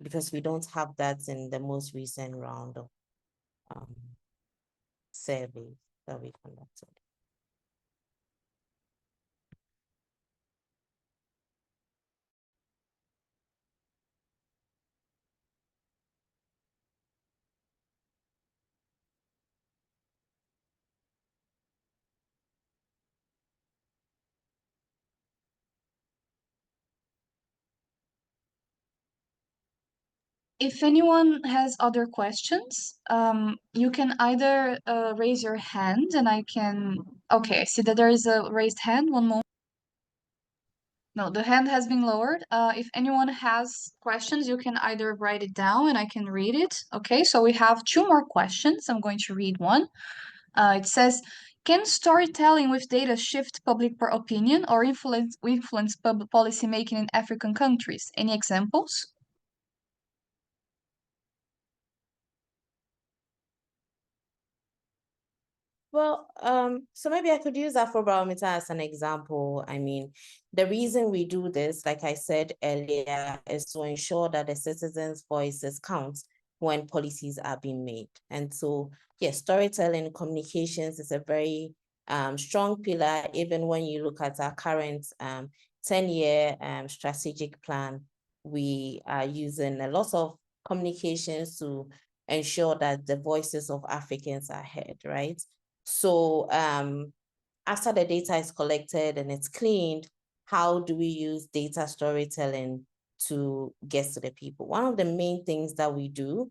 Because we don't have that in the most recent round of survey that we conducted. If anyone has other questions, you can either raise your hand and I can, okay, I see that there is a raised hand, one moment. No, the hand has been lowered. If anyone has questions, you can either write it down and I can read it. Okay, so we have 2 more questions. I'm going to read one. It says, can storytelling with data shift public opinion or influence public policy making in African countries? Any examples? Well, so maybe I could use Afrobarometer as an example. I mean, the reason we do this, like I said earlier, is to ensure that the citizens' voices count when policies are being made. And so, yes, storytelling communications is a very strong pillar, even when you look at our current 10-year strategic plan. We are using a lot of communications to ensure that the voices of Africans are heard, right? So after the data is collected and it's cleaned, how do we use data storytelling to get to the people? One of the main things that we do,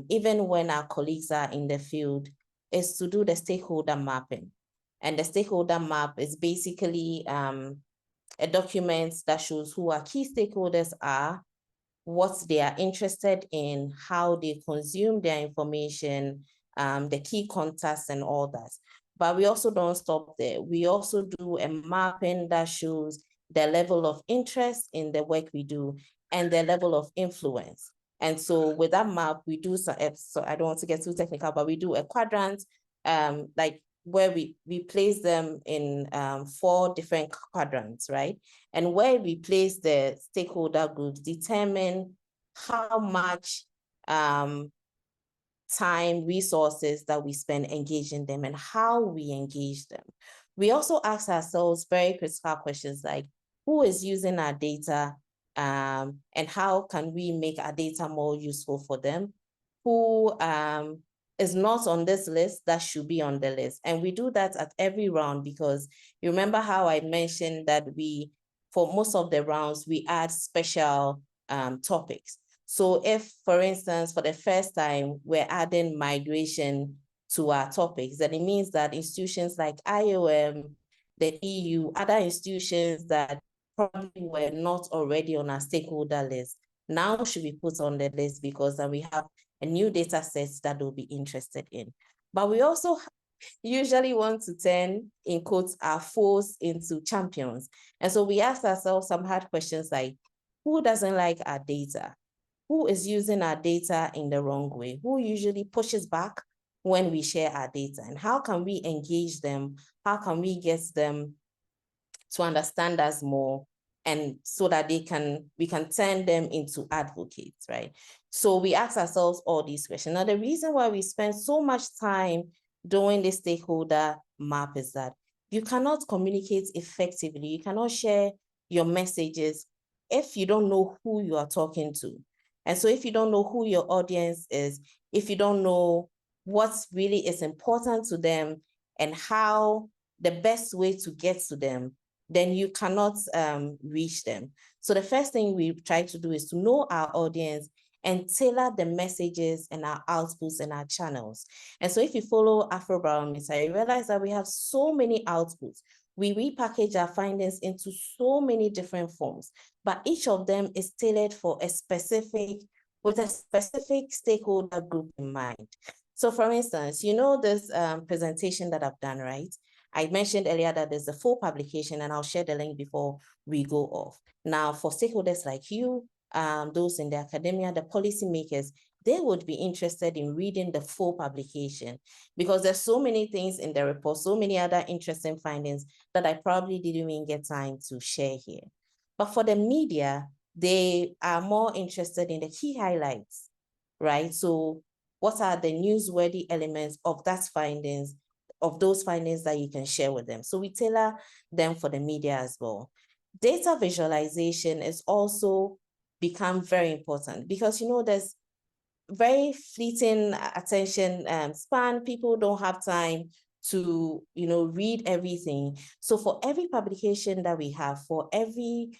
even when our colleagues are in the field, is to do the stakeholder mapping. And the stakeholder map is basically a document that shows who our key stakeholders are, what they are interested in, how they consume their information, the key contacts and all that. But we also don't stop there. We also do a mapping that shows the level of interest in the work we do and the level of influence. And so with that map, we do some, so I don't want to get too technical, but we do a quadrant, like where we place them in 4 different quadrants, right? And where we place the stakeholder groups determine how much time, resources that we spend engaging them and how we engage them. We also ask ourselves very critical questions like, who is using our data and how can we make our data more useful for them? Who is not on this list that should be on the list? And we do that at every round because you remember how I mentioned that for most of the rounds, we add special topics. So if, for instance, for the first time, we're adding migration to our topics, then it means that institutions like IOM, the EU, other institutions that probably were not already on our stakeholder list now should be put on the list because then we have a new data set that they'll be interested in. But we also usually want to turn, in quotes, our foes into champions. And so we ask ourselves some hard questions like, who doesn't like our data? Who is using our data in the wrong way? Who usually pushes back when we share our data? And how can we engage them? How can we get them to understand us more and so that we can turn them into advocates, right? So we ask ourselves all these questions. Now, the reason why we spend so much time doing the stakeholder map is that you cannot communicate effectively. You cannot share your messages if you don't know who you are talking to. And so if you don't know who your audience is, if you don't know what really is important to them and how the best way to get to them, then you cannot reach them. So the first thing we try to do is to know our audience and tailor the messages and our outputs and our channels. And so if you follow Afrobarometer, you realize that we have so many outputs. We repackage our findings into so many different forms, but each of them is tailored for a specific, with a specific stakeholder group in mind. So for instance, you know this presentation that I've done, right? I mentioned earlier that there's a full publication, and I'll share the link before we go off. Now, for stakeholders like you, those in the academia, the policymakers, they would be interested in reading the full publication because there's so many things in the report, so many other interesting findings that I probably didn't even get time to share here. But for the media, they are more interested in the key highlights, right? So what are the newsworthy elements of those findings that you can share with them? So we tailor them for the media as well. Data visualization is also become very important because, you know, there's very fleeting attention span. People don't have time to, you know, read everything. So for every publication that we have, for every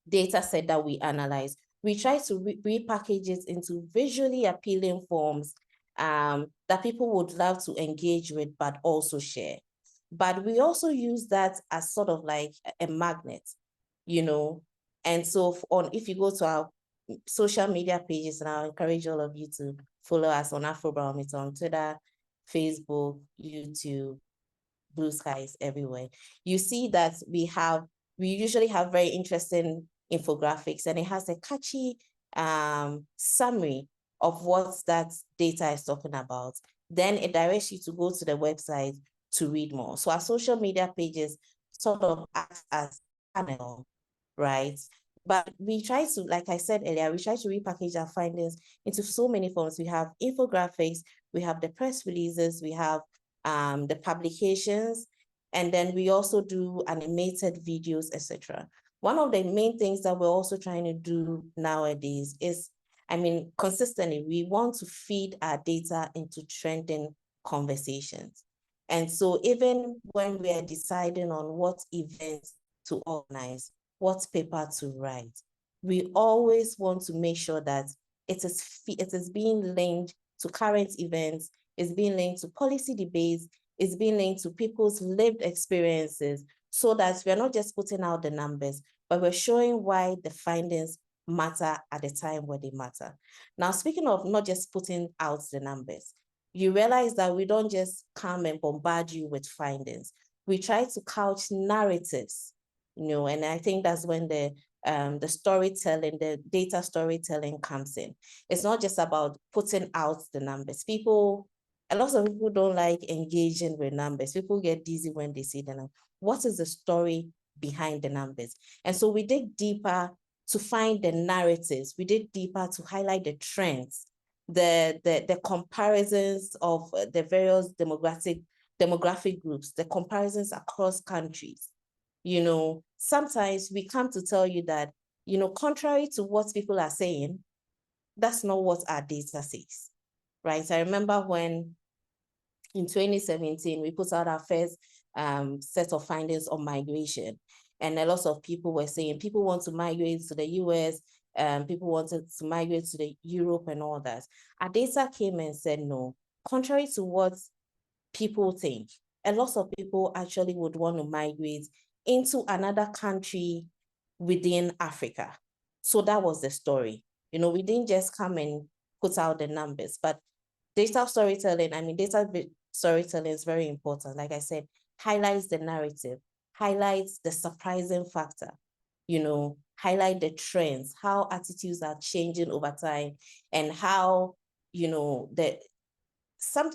data set that we analyze, we try to repackage it into visually appealing forms that people would love to engage with, but also share. But we also use that as sort of like a magnet, you know. And so if you go to our social media pages, and I'll encourage all of you to follow us on Afrobarometer on Twitter, Facebook, YouTube, Blue Skies, everywhere. You see that we usually have very interesting infographics, and it has a catchy summary of what that data is talking about. Then it directs you to go to the website to read more. So our social media pages sort of act as a panel, right? But we try to, like I said earlier, we try to repackage our findings into so many forms. We have infographics, we have the press releases, we have the publications, and then we also do animated videos, etc. One of the main things that we're also trying to do nowadays is, consistently, we want to feed our data into trending conversations. And so even when we are deciding on what events to organize, what paper to write, we always want to make sure that it is being linked to current events, it's being linked to policy debates, it's being linked to people's lived experiences, so that we're not just putting out the numbers, but we're showing why the findings matter at the time where they matter. Now, speaking of not just putting out the numbers, you realize that we don't just come and bombard you with findings. We try to couch narratives, you know, and I think that's when the storytelling, the data storytelling comes in. It's not just about putting out the numbers. A lot of people don't like engaging with numbers. People get dizzy when they see the numbers. What is the story behind the numbers? And so we dig deeper to find the narratives. We dig deeper to highlight the trends, the comparisons of the various demographic groups, the comparisons across countries. You know, sometimes we come to tell you that, you know, contrary to what people are saying, that's not what our data says, right? I remember when in 2017, we put out our first set of findings on migration. And a lot of people were saying people want to migrate to the US, people wanted to migrate to the Europe and all that. Our data came and said, no, contrary to what people think, a lot of people actually would want to migrate into another country within Africa. So that was the story. You know, we didn't just come and put out the numbers, but data storytelling is very important. Like I said, highlights the narrative, highlights the surprising factor, you know, highlight the trends, how attitudes are changing over time, and how, you know,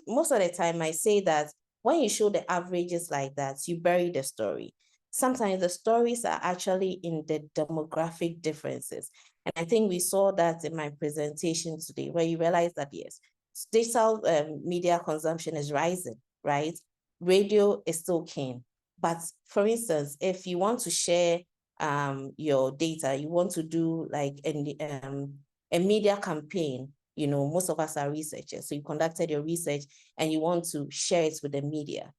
most of the time I say that when you show the averages like that, you bury the story. Sometimes the stories are actually in the demographic differences. And I think we saw that in my presentation today, where you realize that, yes, digital media consumption is rising, right? Radio is still king. But for instance, if you want to share your data, you want to do like a media campaign, you know, most of us are researchers. So you conducted your research and you want to share it with the media.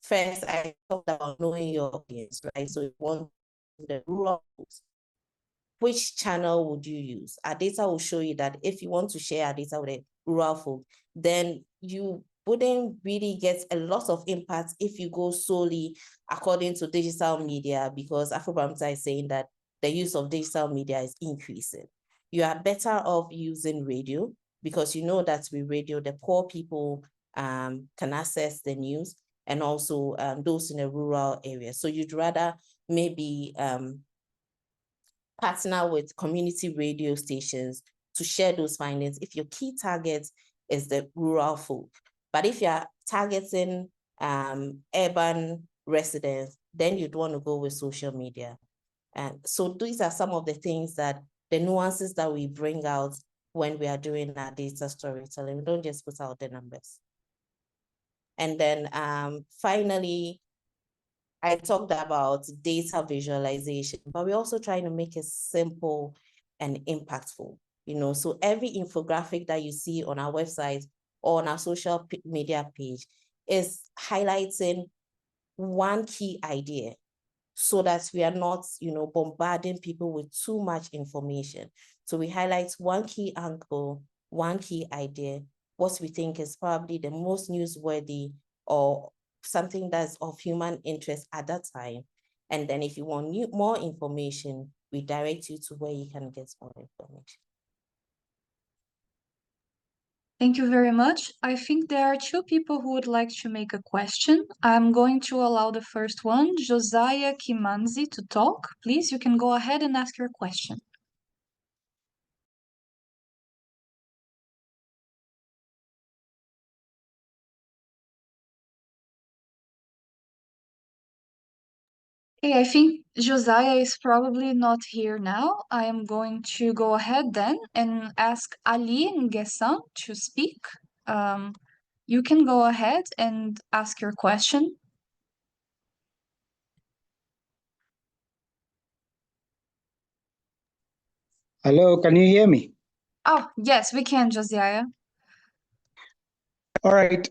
First, I talked about knowing your audience, right? So you want the rural schools. which channel would you use? Our data will show you that if you want to share our data with a rural folk, then you wouldn't really get a lot of impact if you go solely according to digital media, because Afrobarometer is saying that the use of digital media is increasing. You are better off using radio, because you know that with radio, the poor people can access the news, and also those in a rural area. So you'd rather maybe partner with community radio stations to share those findings if your key target is the rural folk. But if you're targeting urban residents, then you'd want to go with social media. And so these are some of the things that the nuances that we bring out when we are doing our data storytelling. We don't just put out the numbers. And then finally, I talked about data visualization, but we're also trying to make it simple and impactful. So every infographic that you see on our website or on our social media page is highlighting one key idea, so that we are not, bombarding people with too much information. So we highlight one key angle, one key idea, what we think is probably the most newsworthy or something that's of human interest at that time. And then if you want more information, we direct you to where you can get more information. Thank you very much. I think there are two people who would like to make a question. I'm going to allow the first one, Josiah Kimanzi, to talk. Please, you can go ahead and ask your question. Okay, I think Josiah is probably not here now. I am going to go ahead then and ask Ali Nguessan to speak. You can go ahead and ask your question. Hello, can you hear me? Oh, yes, we can, Josiah. All right,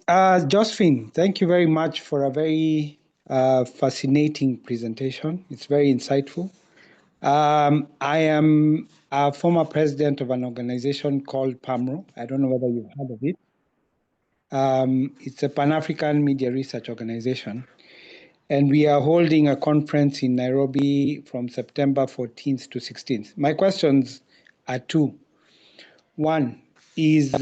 Josephine, thank you very much for a very fascinating presentation. It's very insightful. I am a former president of an organization called PAMRO. I don't know whether you've heard of it. It's a Pan-African media research organization. And we are holding a conference in Nairobi from September 14th to 16th. My questions are two. One is,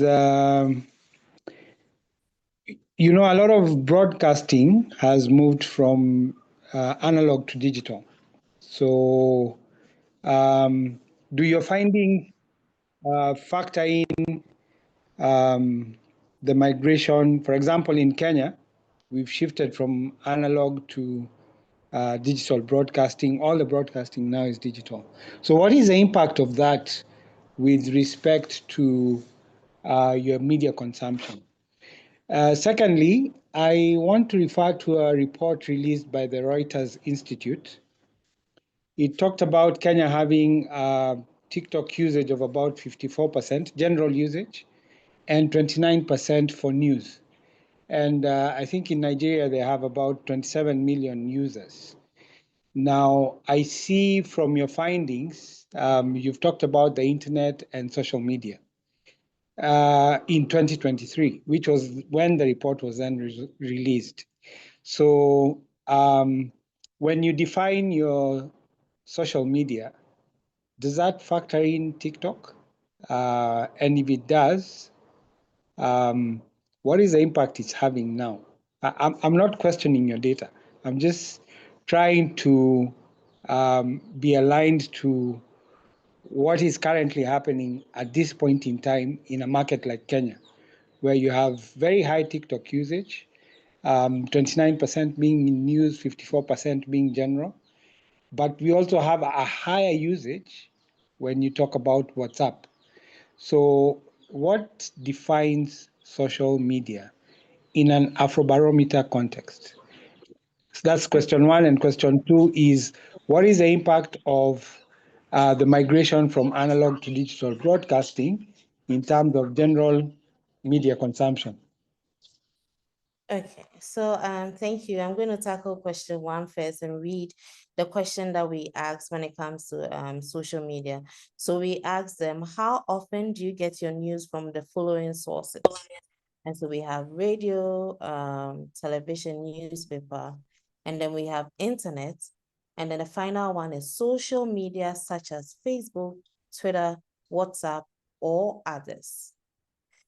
a lot of broadcasting has moved from analog to digital. So do your findings factor in the migration? For example, in Kenya, we've shifted from analog to digital broadcasting. All the broadcasting now is digital. So what is the impact of that with respect to your media consumption? Secondly, I want to refer to a report released by the Reuters Institute. It talked about Kenya having TikTok usage of about 54%, general usage, and 29% for news. And I think in Nigeria, they have about 27 million users. Now, I see from your findings, you've talked about the internet and social media in 2023, which was when the report was then released. So when you define your social media, does that factor in TikTok? And if it does, what is the impact it's having now? I'm not questioning your data. I'm just trying to be aligned to what is currently happening at this point in time in a market like Kenya, where you have very high TikTok usage, 29% being in news, 54% being general. But we also have a higher usage when you talk about WhatsApp. So what defines social media in an Afrobarometer context? So that's question one. And question two is, what is the impact of the migration from analog to digital broadcasting in terms of general media consumption? Okay, so thank you. I'm going to tackle question 1 first and read the question that we asked when it comes to social media. So we asked them, how often do you get your news from the following sources? And so we have radio, television, newspaper, and then we have internet. And then the final one is social media such as Facebook, Twitter, WhatsApp, or others.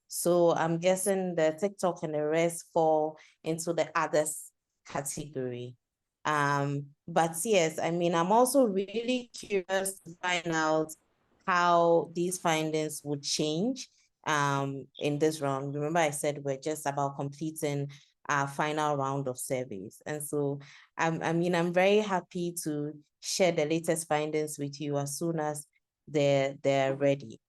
So I'm guessing the TikTok and the rest fall into the others category. But yes, I mean, I'm also really curious to find out how these findings would change in this round. Remember, I said we're just about completing our final round of surveys. And so I'm very happy to share the latest findings with you as soon as they're ready.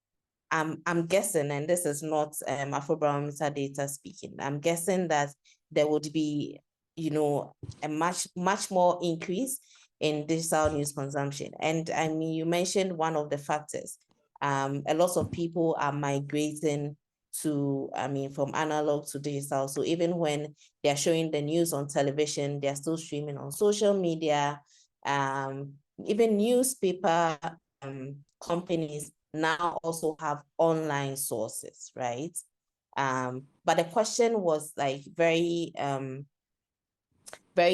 I'm guessing, and this is not Afrobarometer data speaking, I'm guessing that there would be, a much more increase in digital news consumption. And I mean, you mentioned one of the factors. A lot of people are migrating from analog to digital. So even when they're showing the news on television, they're still streaming on social media. Even newspaper companies now also have online sources, right? But the question was like very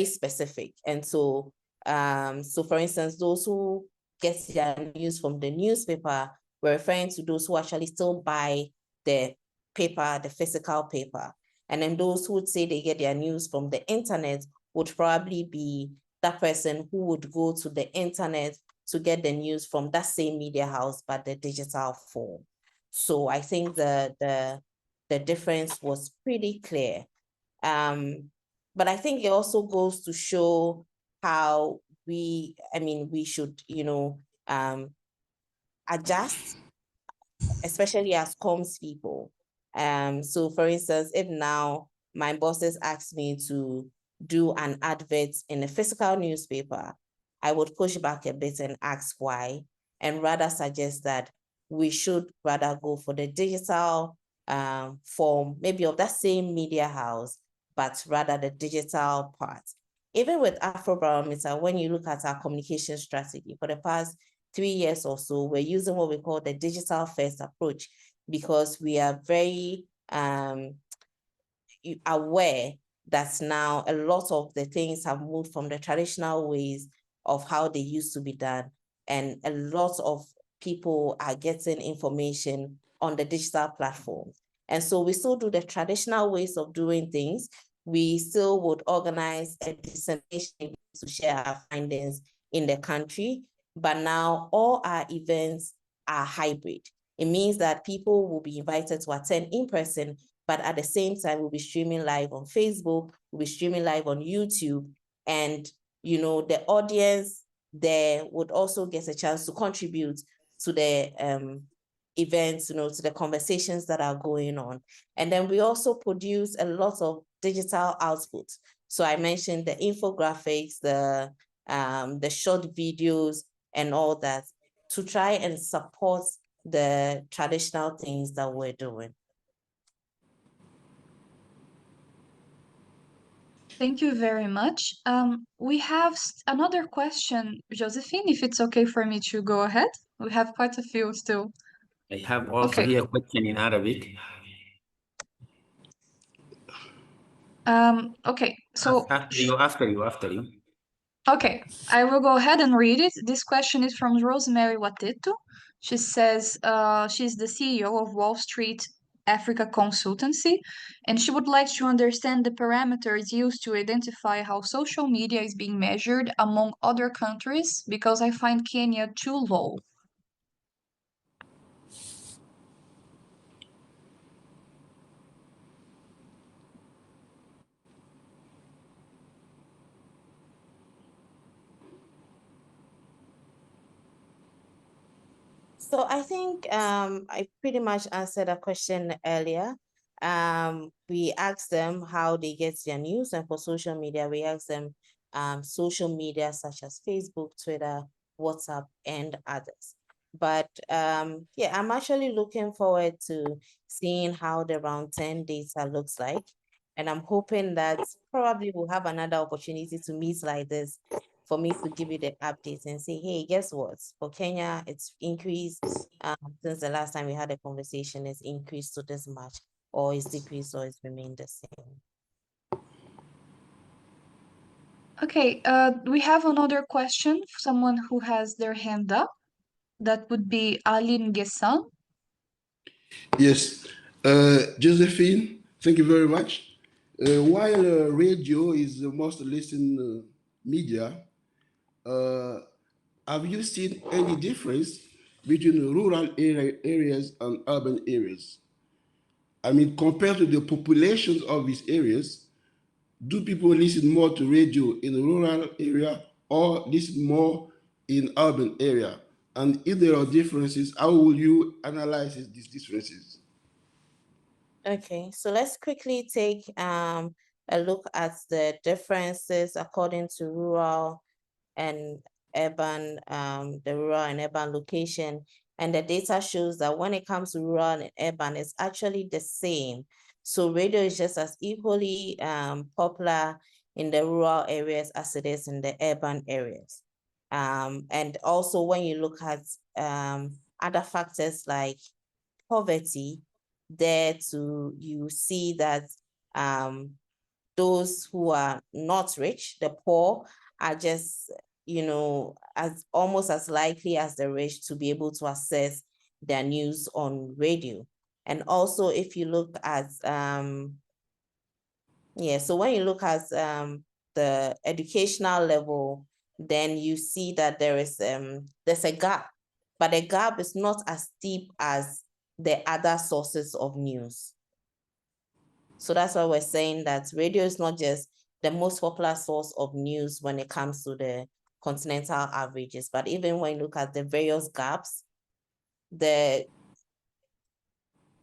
specific. And so, for instance, those who get their news from the newspaper, we're referring to those who actually still buy the paper, the physical paper. And then those who would say they get their news from the internet would probably be that person who would go to the internet to get the news from that same media house, but the digital form. So I think the difference was pretty clear. But I think it also goes to show how we should, adjust, especially as comms people. So for instance, if now my bosses ask me to do an advert in a physical newspaper, I would push back a bit and ask why, and rather suggest that we should rather go for the digital form, maybe of that same media house, but rather the digital part. Even with Afrobarometer, when you look at our communication strategy for the past 3 years or so, we're using what we call the digital first approach, because we are very aware that now a lot of the things have moved from the traditional ways of how they used to be done. And a lot of people are getting information on the digital platforms. And so we still do the traditional ways of doing things. We still would organize a dissemination to share our findings in the country, but now all our events are hybrid. It means that people will be invited to attend in person, but at the same time, we'll be streaming live on Facebook, we'll be streaming live on YouTube, and the audience there would also get a chance to contribute to the events, to the conversations that are going on. And then we also produce a lot of digital output. So I mentioned the infographics, the short videos, and all that, to try and support the traditional things that we're doing. Thank you very much. We have another question, Josephine, if it's okay for me to go ahead. We have quite a few still. I have also here a question in Arabic. Okay, so After you. okay, I will go ahead and read it. This question is from Rosemary Wateto. She says she's the CEO of Wall Street Africa Consultancy, and she would like to understand the parameters used to identify how social media is being measured among other countries, because I find Kenya too low. So I think I pretty much answered a question earlier. We asked them how they get their news, and for social media, we asked them social media such as Facebook, Twitter, WhatsApp, and others. But yeah, I'm actually looking forward to seeing how the round 10 data looks like. And I'm hoping that probably we'll have another opportunity to meet like this for me to give you the updates and say, hey, guess what? For Kenya, it's increased since the last time we had a conversation, it's increased to this much, or it's decreased, or it's remained the same. Okay, we have another question, someone who has their hand up. That would be Aline Gessan. Yes, Josephine, thank you very much. While radio is the most listened media, have you seen any difference between rural areas and urban areas? I mean, compared to the populations of these areas, do people listen more to radio in the rural area or listen more in urban area? And if there are differences, how will you analyze these differences? Okay, so let's quickly take a look at the differences according to rural and urban, the rural and urban location. And the data shows that when it comes to rural and urban, it's actually the same. So radio is just as equally popular in the rural areas as it is in the urban areas. And also when you look at other factors like poverty, there too, you see that those who are not rich, the poor, are just, you know, as almost as likely as the rich to be able to access their news on radio. And also if you look at, so when you look at the educational level, then you see that there is there's a gap, but the gap is not as deep as the other sources of news. So that's why we're saying that radio is not just the most popular source of news when it comes to the continental averages, but even when you look at the various gaps, the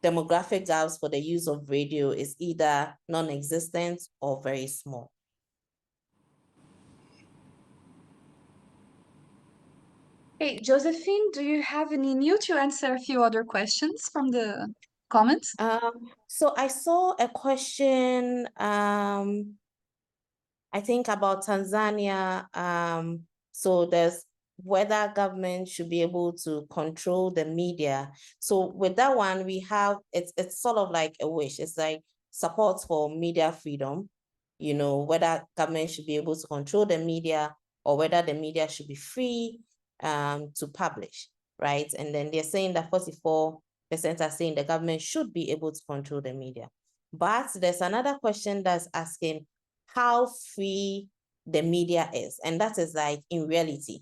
demographic gaps for the use of radio is either non-existent or very small. Hey, Josephine, do you have any new to answer a few other questions from the comments? So I saw a question, I think about Tanzania. So there's whether government should be able to control the media. So with that one, we have, it's sort of like a wish. It's like support for media freedom, you know, whether government should be able to control the media or whether the media should be free to publish, right? And then they're saying that 44% are saying the government should be able to control the media. But there's another question that's asking how free the media is. And that is like, in reality,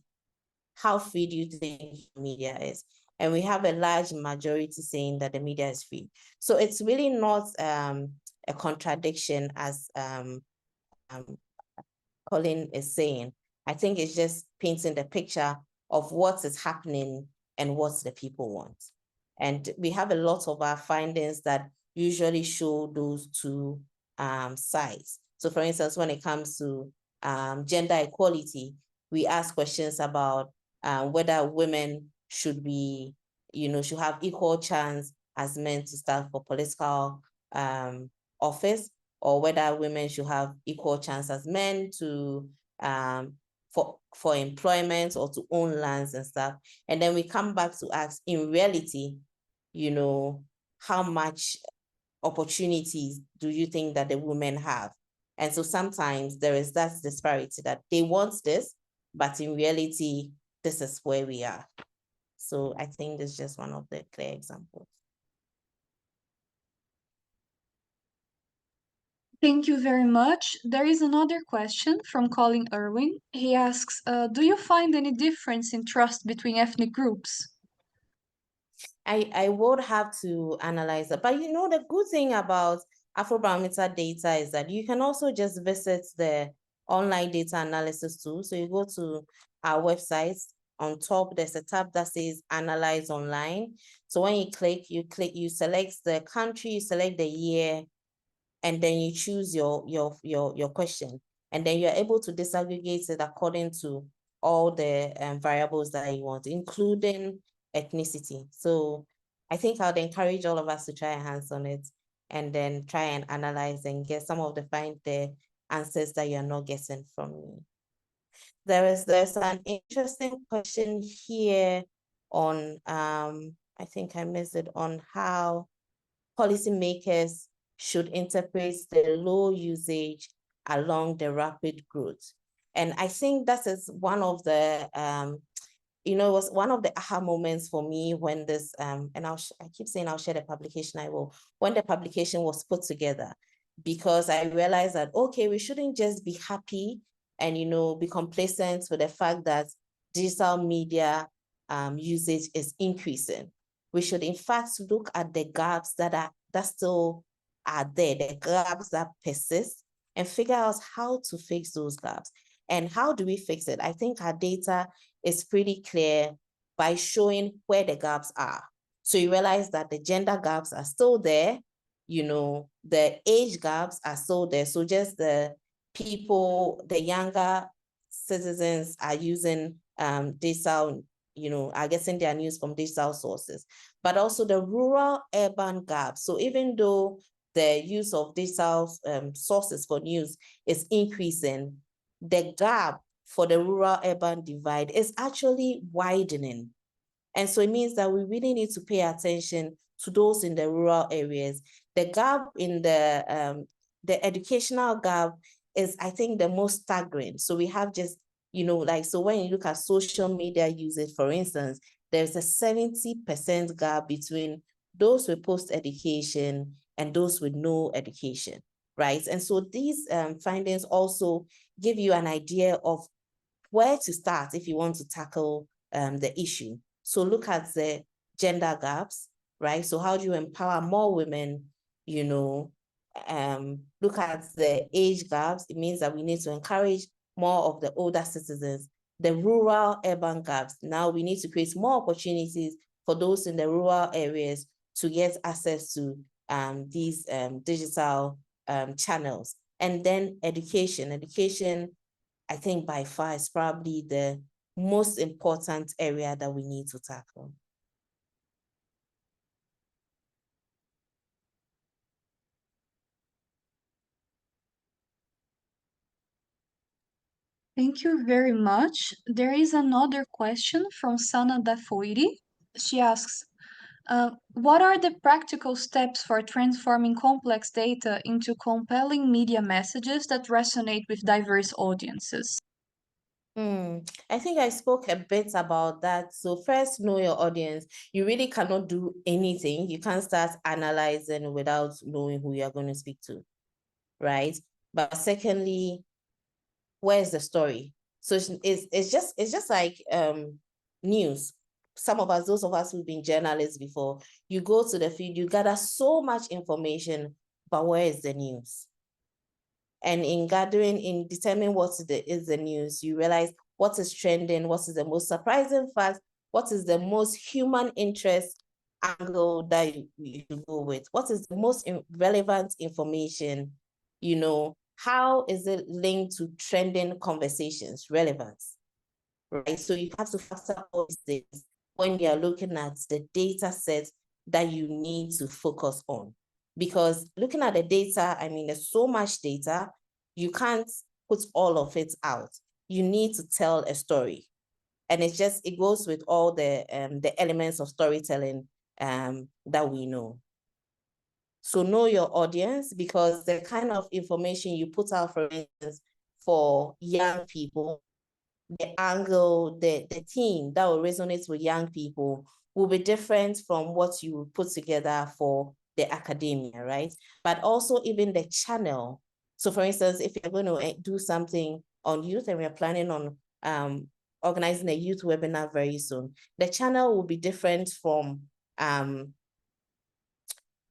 how free do you think media is? And we have a large majority saying that the media is free. So it's really not a contradiction as Colin is saying. I think it's just painting the picture of what is happening and what the people want. And we have a lot of our findings that usually show those two sides. So for instance, when it comes to gender equality, we ask questions about whether women should be, you know, should have equal chance as men to stand for political office, or whether women should have equal chance as men to for employment or to own lands and stuff. And then we come back to ask, in reality, you know, how much opportunities do you think that the women have? And so sometimes there is that disparity that they want this, but in reality, this is where we are. So I think this is just one of the clear examples. Thank you very much. There is another question from Colin Irwin. He asks, do you find any difference in trust between ethnic groups? I would have to analyze it. But you know, the good thing about Afrobarometer data is that you can also just visit the online data analysis tool. So you go to our website, on top, there's a tab that says Analyze Online. So when you click, you select the country, you select the year, and then you choose your question. And then you're able to disaggregate it according to all the variables that you want, including ethnicity. So I think I would encourage all of us to try our hands on it. and then try and analyze and get some of the answers that you're not getting from me. There's an interesting question here on, I think I missed it, on how policymakers should interpret the low usage along the rapid growth. And I think that is one of the, it was one of the aha moments for me when this, and I keep saying I'll share the publication, I will, when the publication was put together, because I realized that, okay, we shouldn't just be happy and, be complacent with the fact that digital media usage is increasing. We should in fact look at the gaps that still are there, the gaps that persist, and figure out how to fix those gaps. And how do we fix it? I think our data is pretty clear by showing where the gaps are. So you realize that the gender gaps are still there, the age gaps are still there. So just the people, the younger citizens are using digital, are getting their news from digital sources, but also the rural-urban gap. So even though the use of digital sources for news is increasing, the gap for the rural-urban divide is actually widening. And so it means that we really need to pay attention to those in the rural areas. The gap in the educational gap is, I think, the most staggering. So we have just, so when you look at social media usage, for instance, there's a 70% gap between those with post-education and those with no education, right? And so these findings also give you an idea of where to start if you want to tackle the issue. So look at the gender gaps, right? So how do you empower more women, look at the age gaps. It means that we need to encourage more of the older citizens. The rural-urban gaps, now we need to create more opportunities for those in the rural areas to get access to these digital channels. And then education, I think by far is probably the most important area that we need to tackle. Thank you very much. There is another question from Sana Dafoiri. She asks, what are the practical steps for transforming complex data into compelling media messages that resonate with diverse audiences? I think I spoke a bit about that. So first, know your audience. You really cannot do anything. You can't start analyzing without knowing who you're going to speak to, right? But secondly, where's the story? So it's just like news. Some of us, those of us who've been journalists before, you go to the field, you gather so much information, but where is the news? And in determining what is the news, you realize what is trending, what is the most surprising fact, what is the most human interest angle that you go with, what is the most relevant information, how is it linked to trending conversations, relevance, right? So you have to factor all these things when you're looking at the data set that you need to focus on. Because looking at the data, I mean, there's so much data, you can't put all of it out. You need to tell a story. And it goes with all the elements of storytelling that we know. So know your audience, because the kind of information you put out, for instance, for young people, the angle, the theme that will resonate with young people will be different from what you would put together for the academia, right? But also even the channel. So for instance, if you're going to do something on youth, and we're planning on organizing a youth webinar very soon, the channel will be different from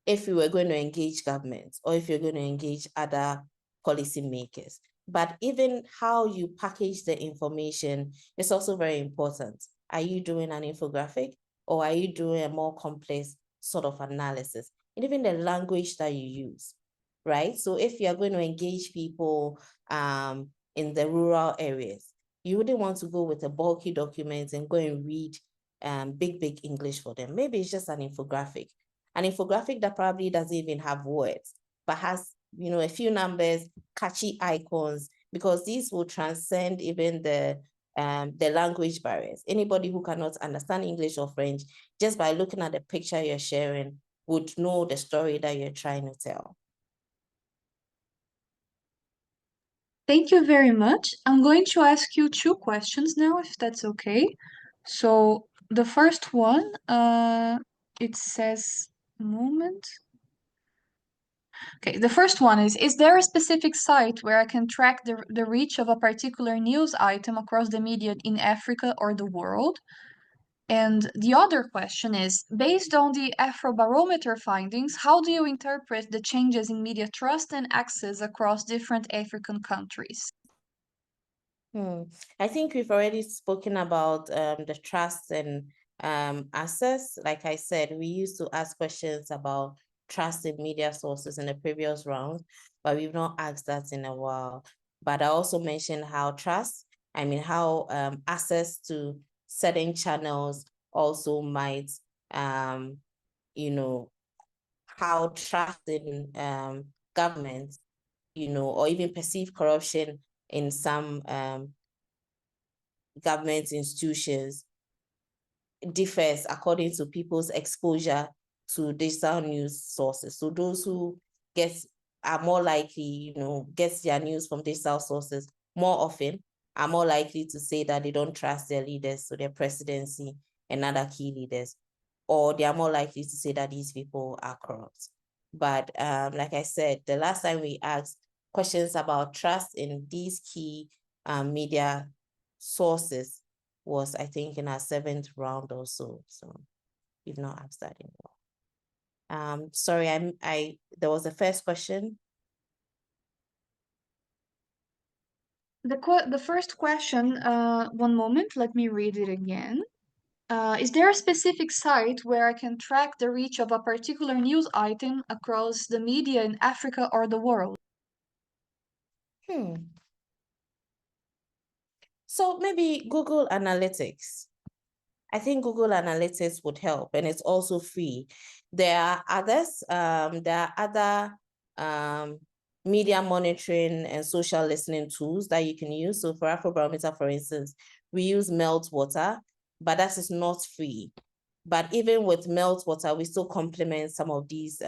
if you were going to engage government or if you're going to engage other policymakers. But even how you package the information is also very important. Are you doing an infographic, or are you doing a more complex sort of analysis? And even the language that you use, right? So if you're going to engage people in the rural areas, you wouldn't want to go with a bulky document and go and read big English for them. Maybe it's just an infographic. an infographic that probably doesn't even have words, but has, you know, a few numbers, catchy icons, because these will transcend even the language barriers. Anybody who cannot understand English or French, just by looking at the picture you're sharing, would know the story that you're trying to tell. Thank you very much. I'm going to ask you 2 questions now, if that's okay. So the first one, it says, moment. Okay, the first one is there a specific site where I can track the reach of a particular news item across the media in Africa or the world? And the other question is, based on the Afrobarometer findings, how do you interpret the changes in media trust and access across different African countries? I think we've already spoken about the trust and access. Like I said, we used to ask questions about trust in media sources in the previous round, but we've not asked that in a while. But I also mentioned how how access to certain channels also might, you know, how trust in government, you know, or even perceived corruption in some government institutions differs according to people's exposure to digital news sources. So those who are more likely, you know, get their news from digital sources more often are more likely to say that they don't trust their leaders, so their presidency and other key leaders, or they are more likely to say that these people are corrupt. But like I said, the last time we asked questions about trust in these key media sources was, I think, in our 7th round or so. So we've not asked that anymore. Sorry, there was a first question. The first question, one moment, let me read it again. Is there a specific site where I can track the reach of a particular news item across the media in Africa or the world? So maybe Google Analytics. I think Google Analytics would help, and it's also free. There are others. There are other media monitoring and social listening tools that you can use. So for Afrobarometer, for instance, we use Meltwater, but that is not free. But even with Meltwater, we still complement some of these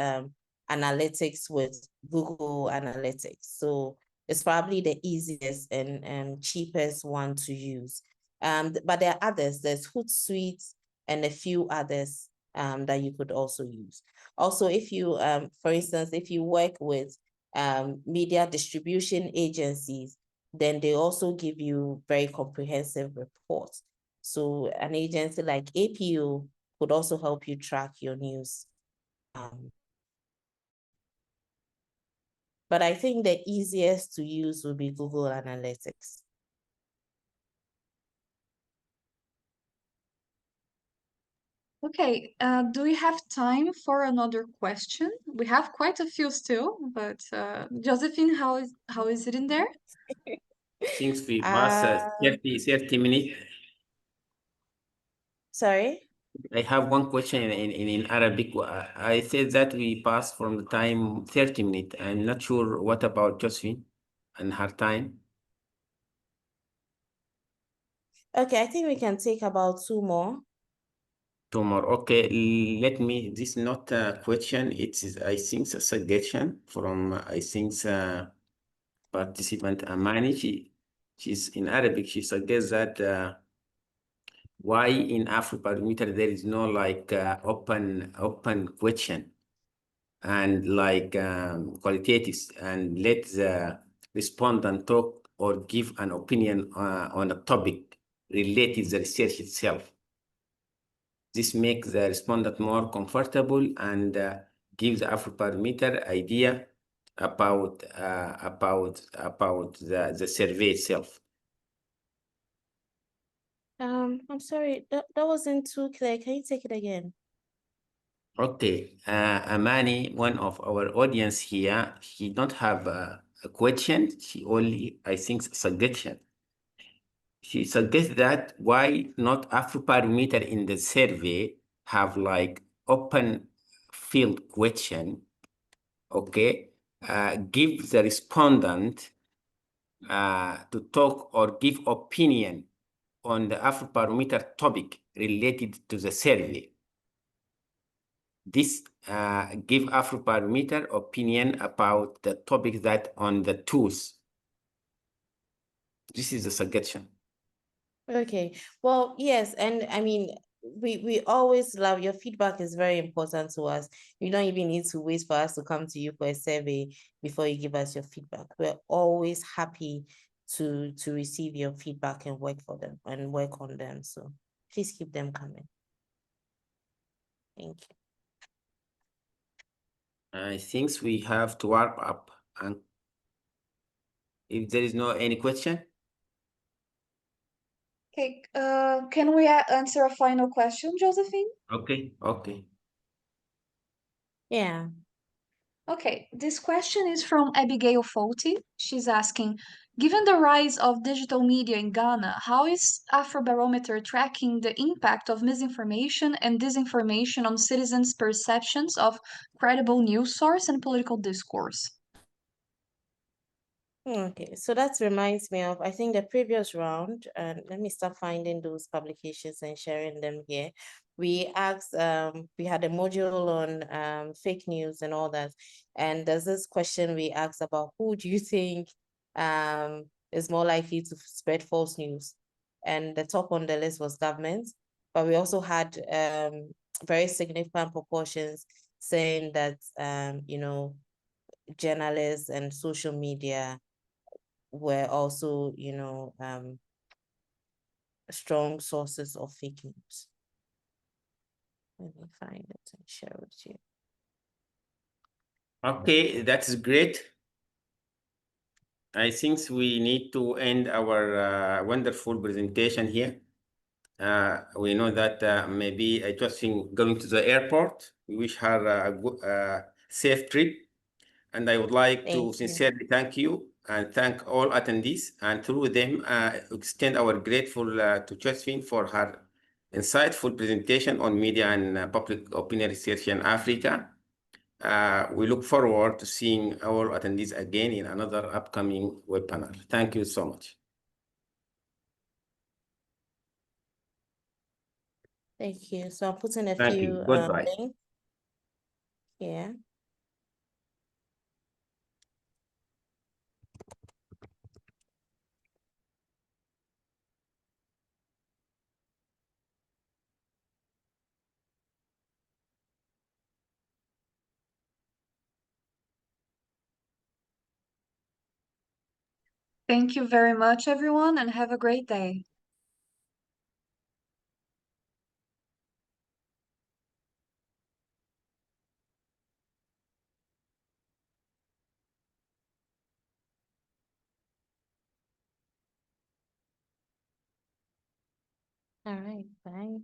analytics with Google Analytics. So it's probably the easiest and cheapest one to use. But there are others. There's Hootsuite and a few others that you could also use. Also, if you, for instance, if you work with media distribution agencies, then they also give you very comprehensive reports. So an agency like APO could also help you track your news. But I think the easiest to use would be Google Analytics. Okay, do we have time for another question? We have quite a few still, but Josephine, how is it in there? Since we passed 30 minutes. Sorry? I have one question in Arabic. I said that we passed from the time 30 minutes. I'm not sure what about Josephine and her time. Okay, I think we can take about 2 more. 2 more. Okay, let me, this is not a question. It is, I think, a suggestion from, I think, participant Amani. She's in Arabic. She suggests that why in Afrobarometer there is no like open question and like qualitatives, and let the respondent talk or give an opinion on a topic related to the research itself. This makes the respondent more comfortable and gives the Afrobarometer idea about the survey itself. I'm sorry, that wasn't too clear. Can you take it again? Okay, Amani, one of our audience here, she don't have a question. She only, I think, suggestion. She suggests that why not Afrobarometer in the survey have like open field question, okay, give the respondent to talk or give opinion on the Afrobarometer topic related to the survey. This give Afrobarometer opinion about the topic that on the tools. This is the suggestion. Okay, well, yes, and I mean, we always love your feedback is very important to us. You don't even need to wait for us to come to you for a survey before you give us your feedback. We're always happy to receive your feedback and work for them and work on them. So please keep them coming. Thank you. I think we have to wrap up. And if there is no any question. Okay, can we answer a final question, Josephine? Okay, okay. Yeah. Okay, this question is from Abigail Foti. She's asking, given the rise of digital media in Ghana, how is Afrobarometer tracking the impact of misinformation and disinformation on citizens' perceptions of credible news source and political discourse? Okay, so that reminds me of, I think, the previous round, and let me start finding those publications and sharing them here. We asked, we had a module on fake news and all that, and there's this question we asked about who do you think is more likely to spread false news? And the top on the list was government, but we also had very significant proportions saying that you know, journalists and social media were also, you know, strong sources of fake news. Let me find it and share with you. Okay, that's great. I think we need to end our wonderful presentation here. We know that maybe Josephine going to the airport. We wish her a good, safe trip. And I would like to sincerely thank you and thank all attendees, and through them extend our grateful to Josephine for her insightful presentation on media and public opinion research in Africa. We look forward to seeing our attendees again in another upcoming webinar. Thank you so much. Thank you. So I'm putting a Thank few you. Goodbye. links here. Thank you very much, everyone, and have a great day. All right, bye.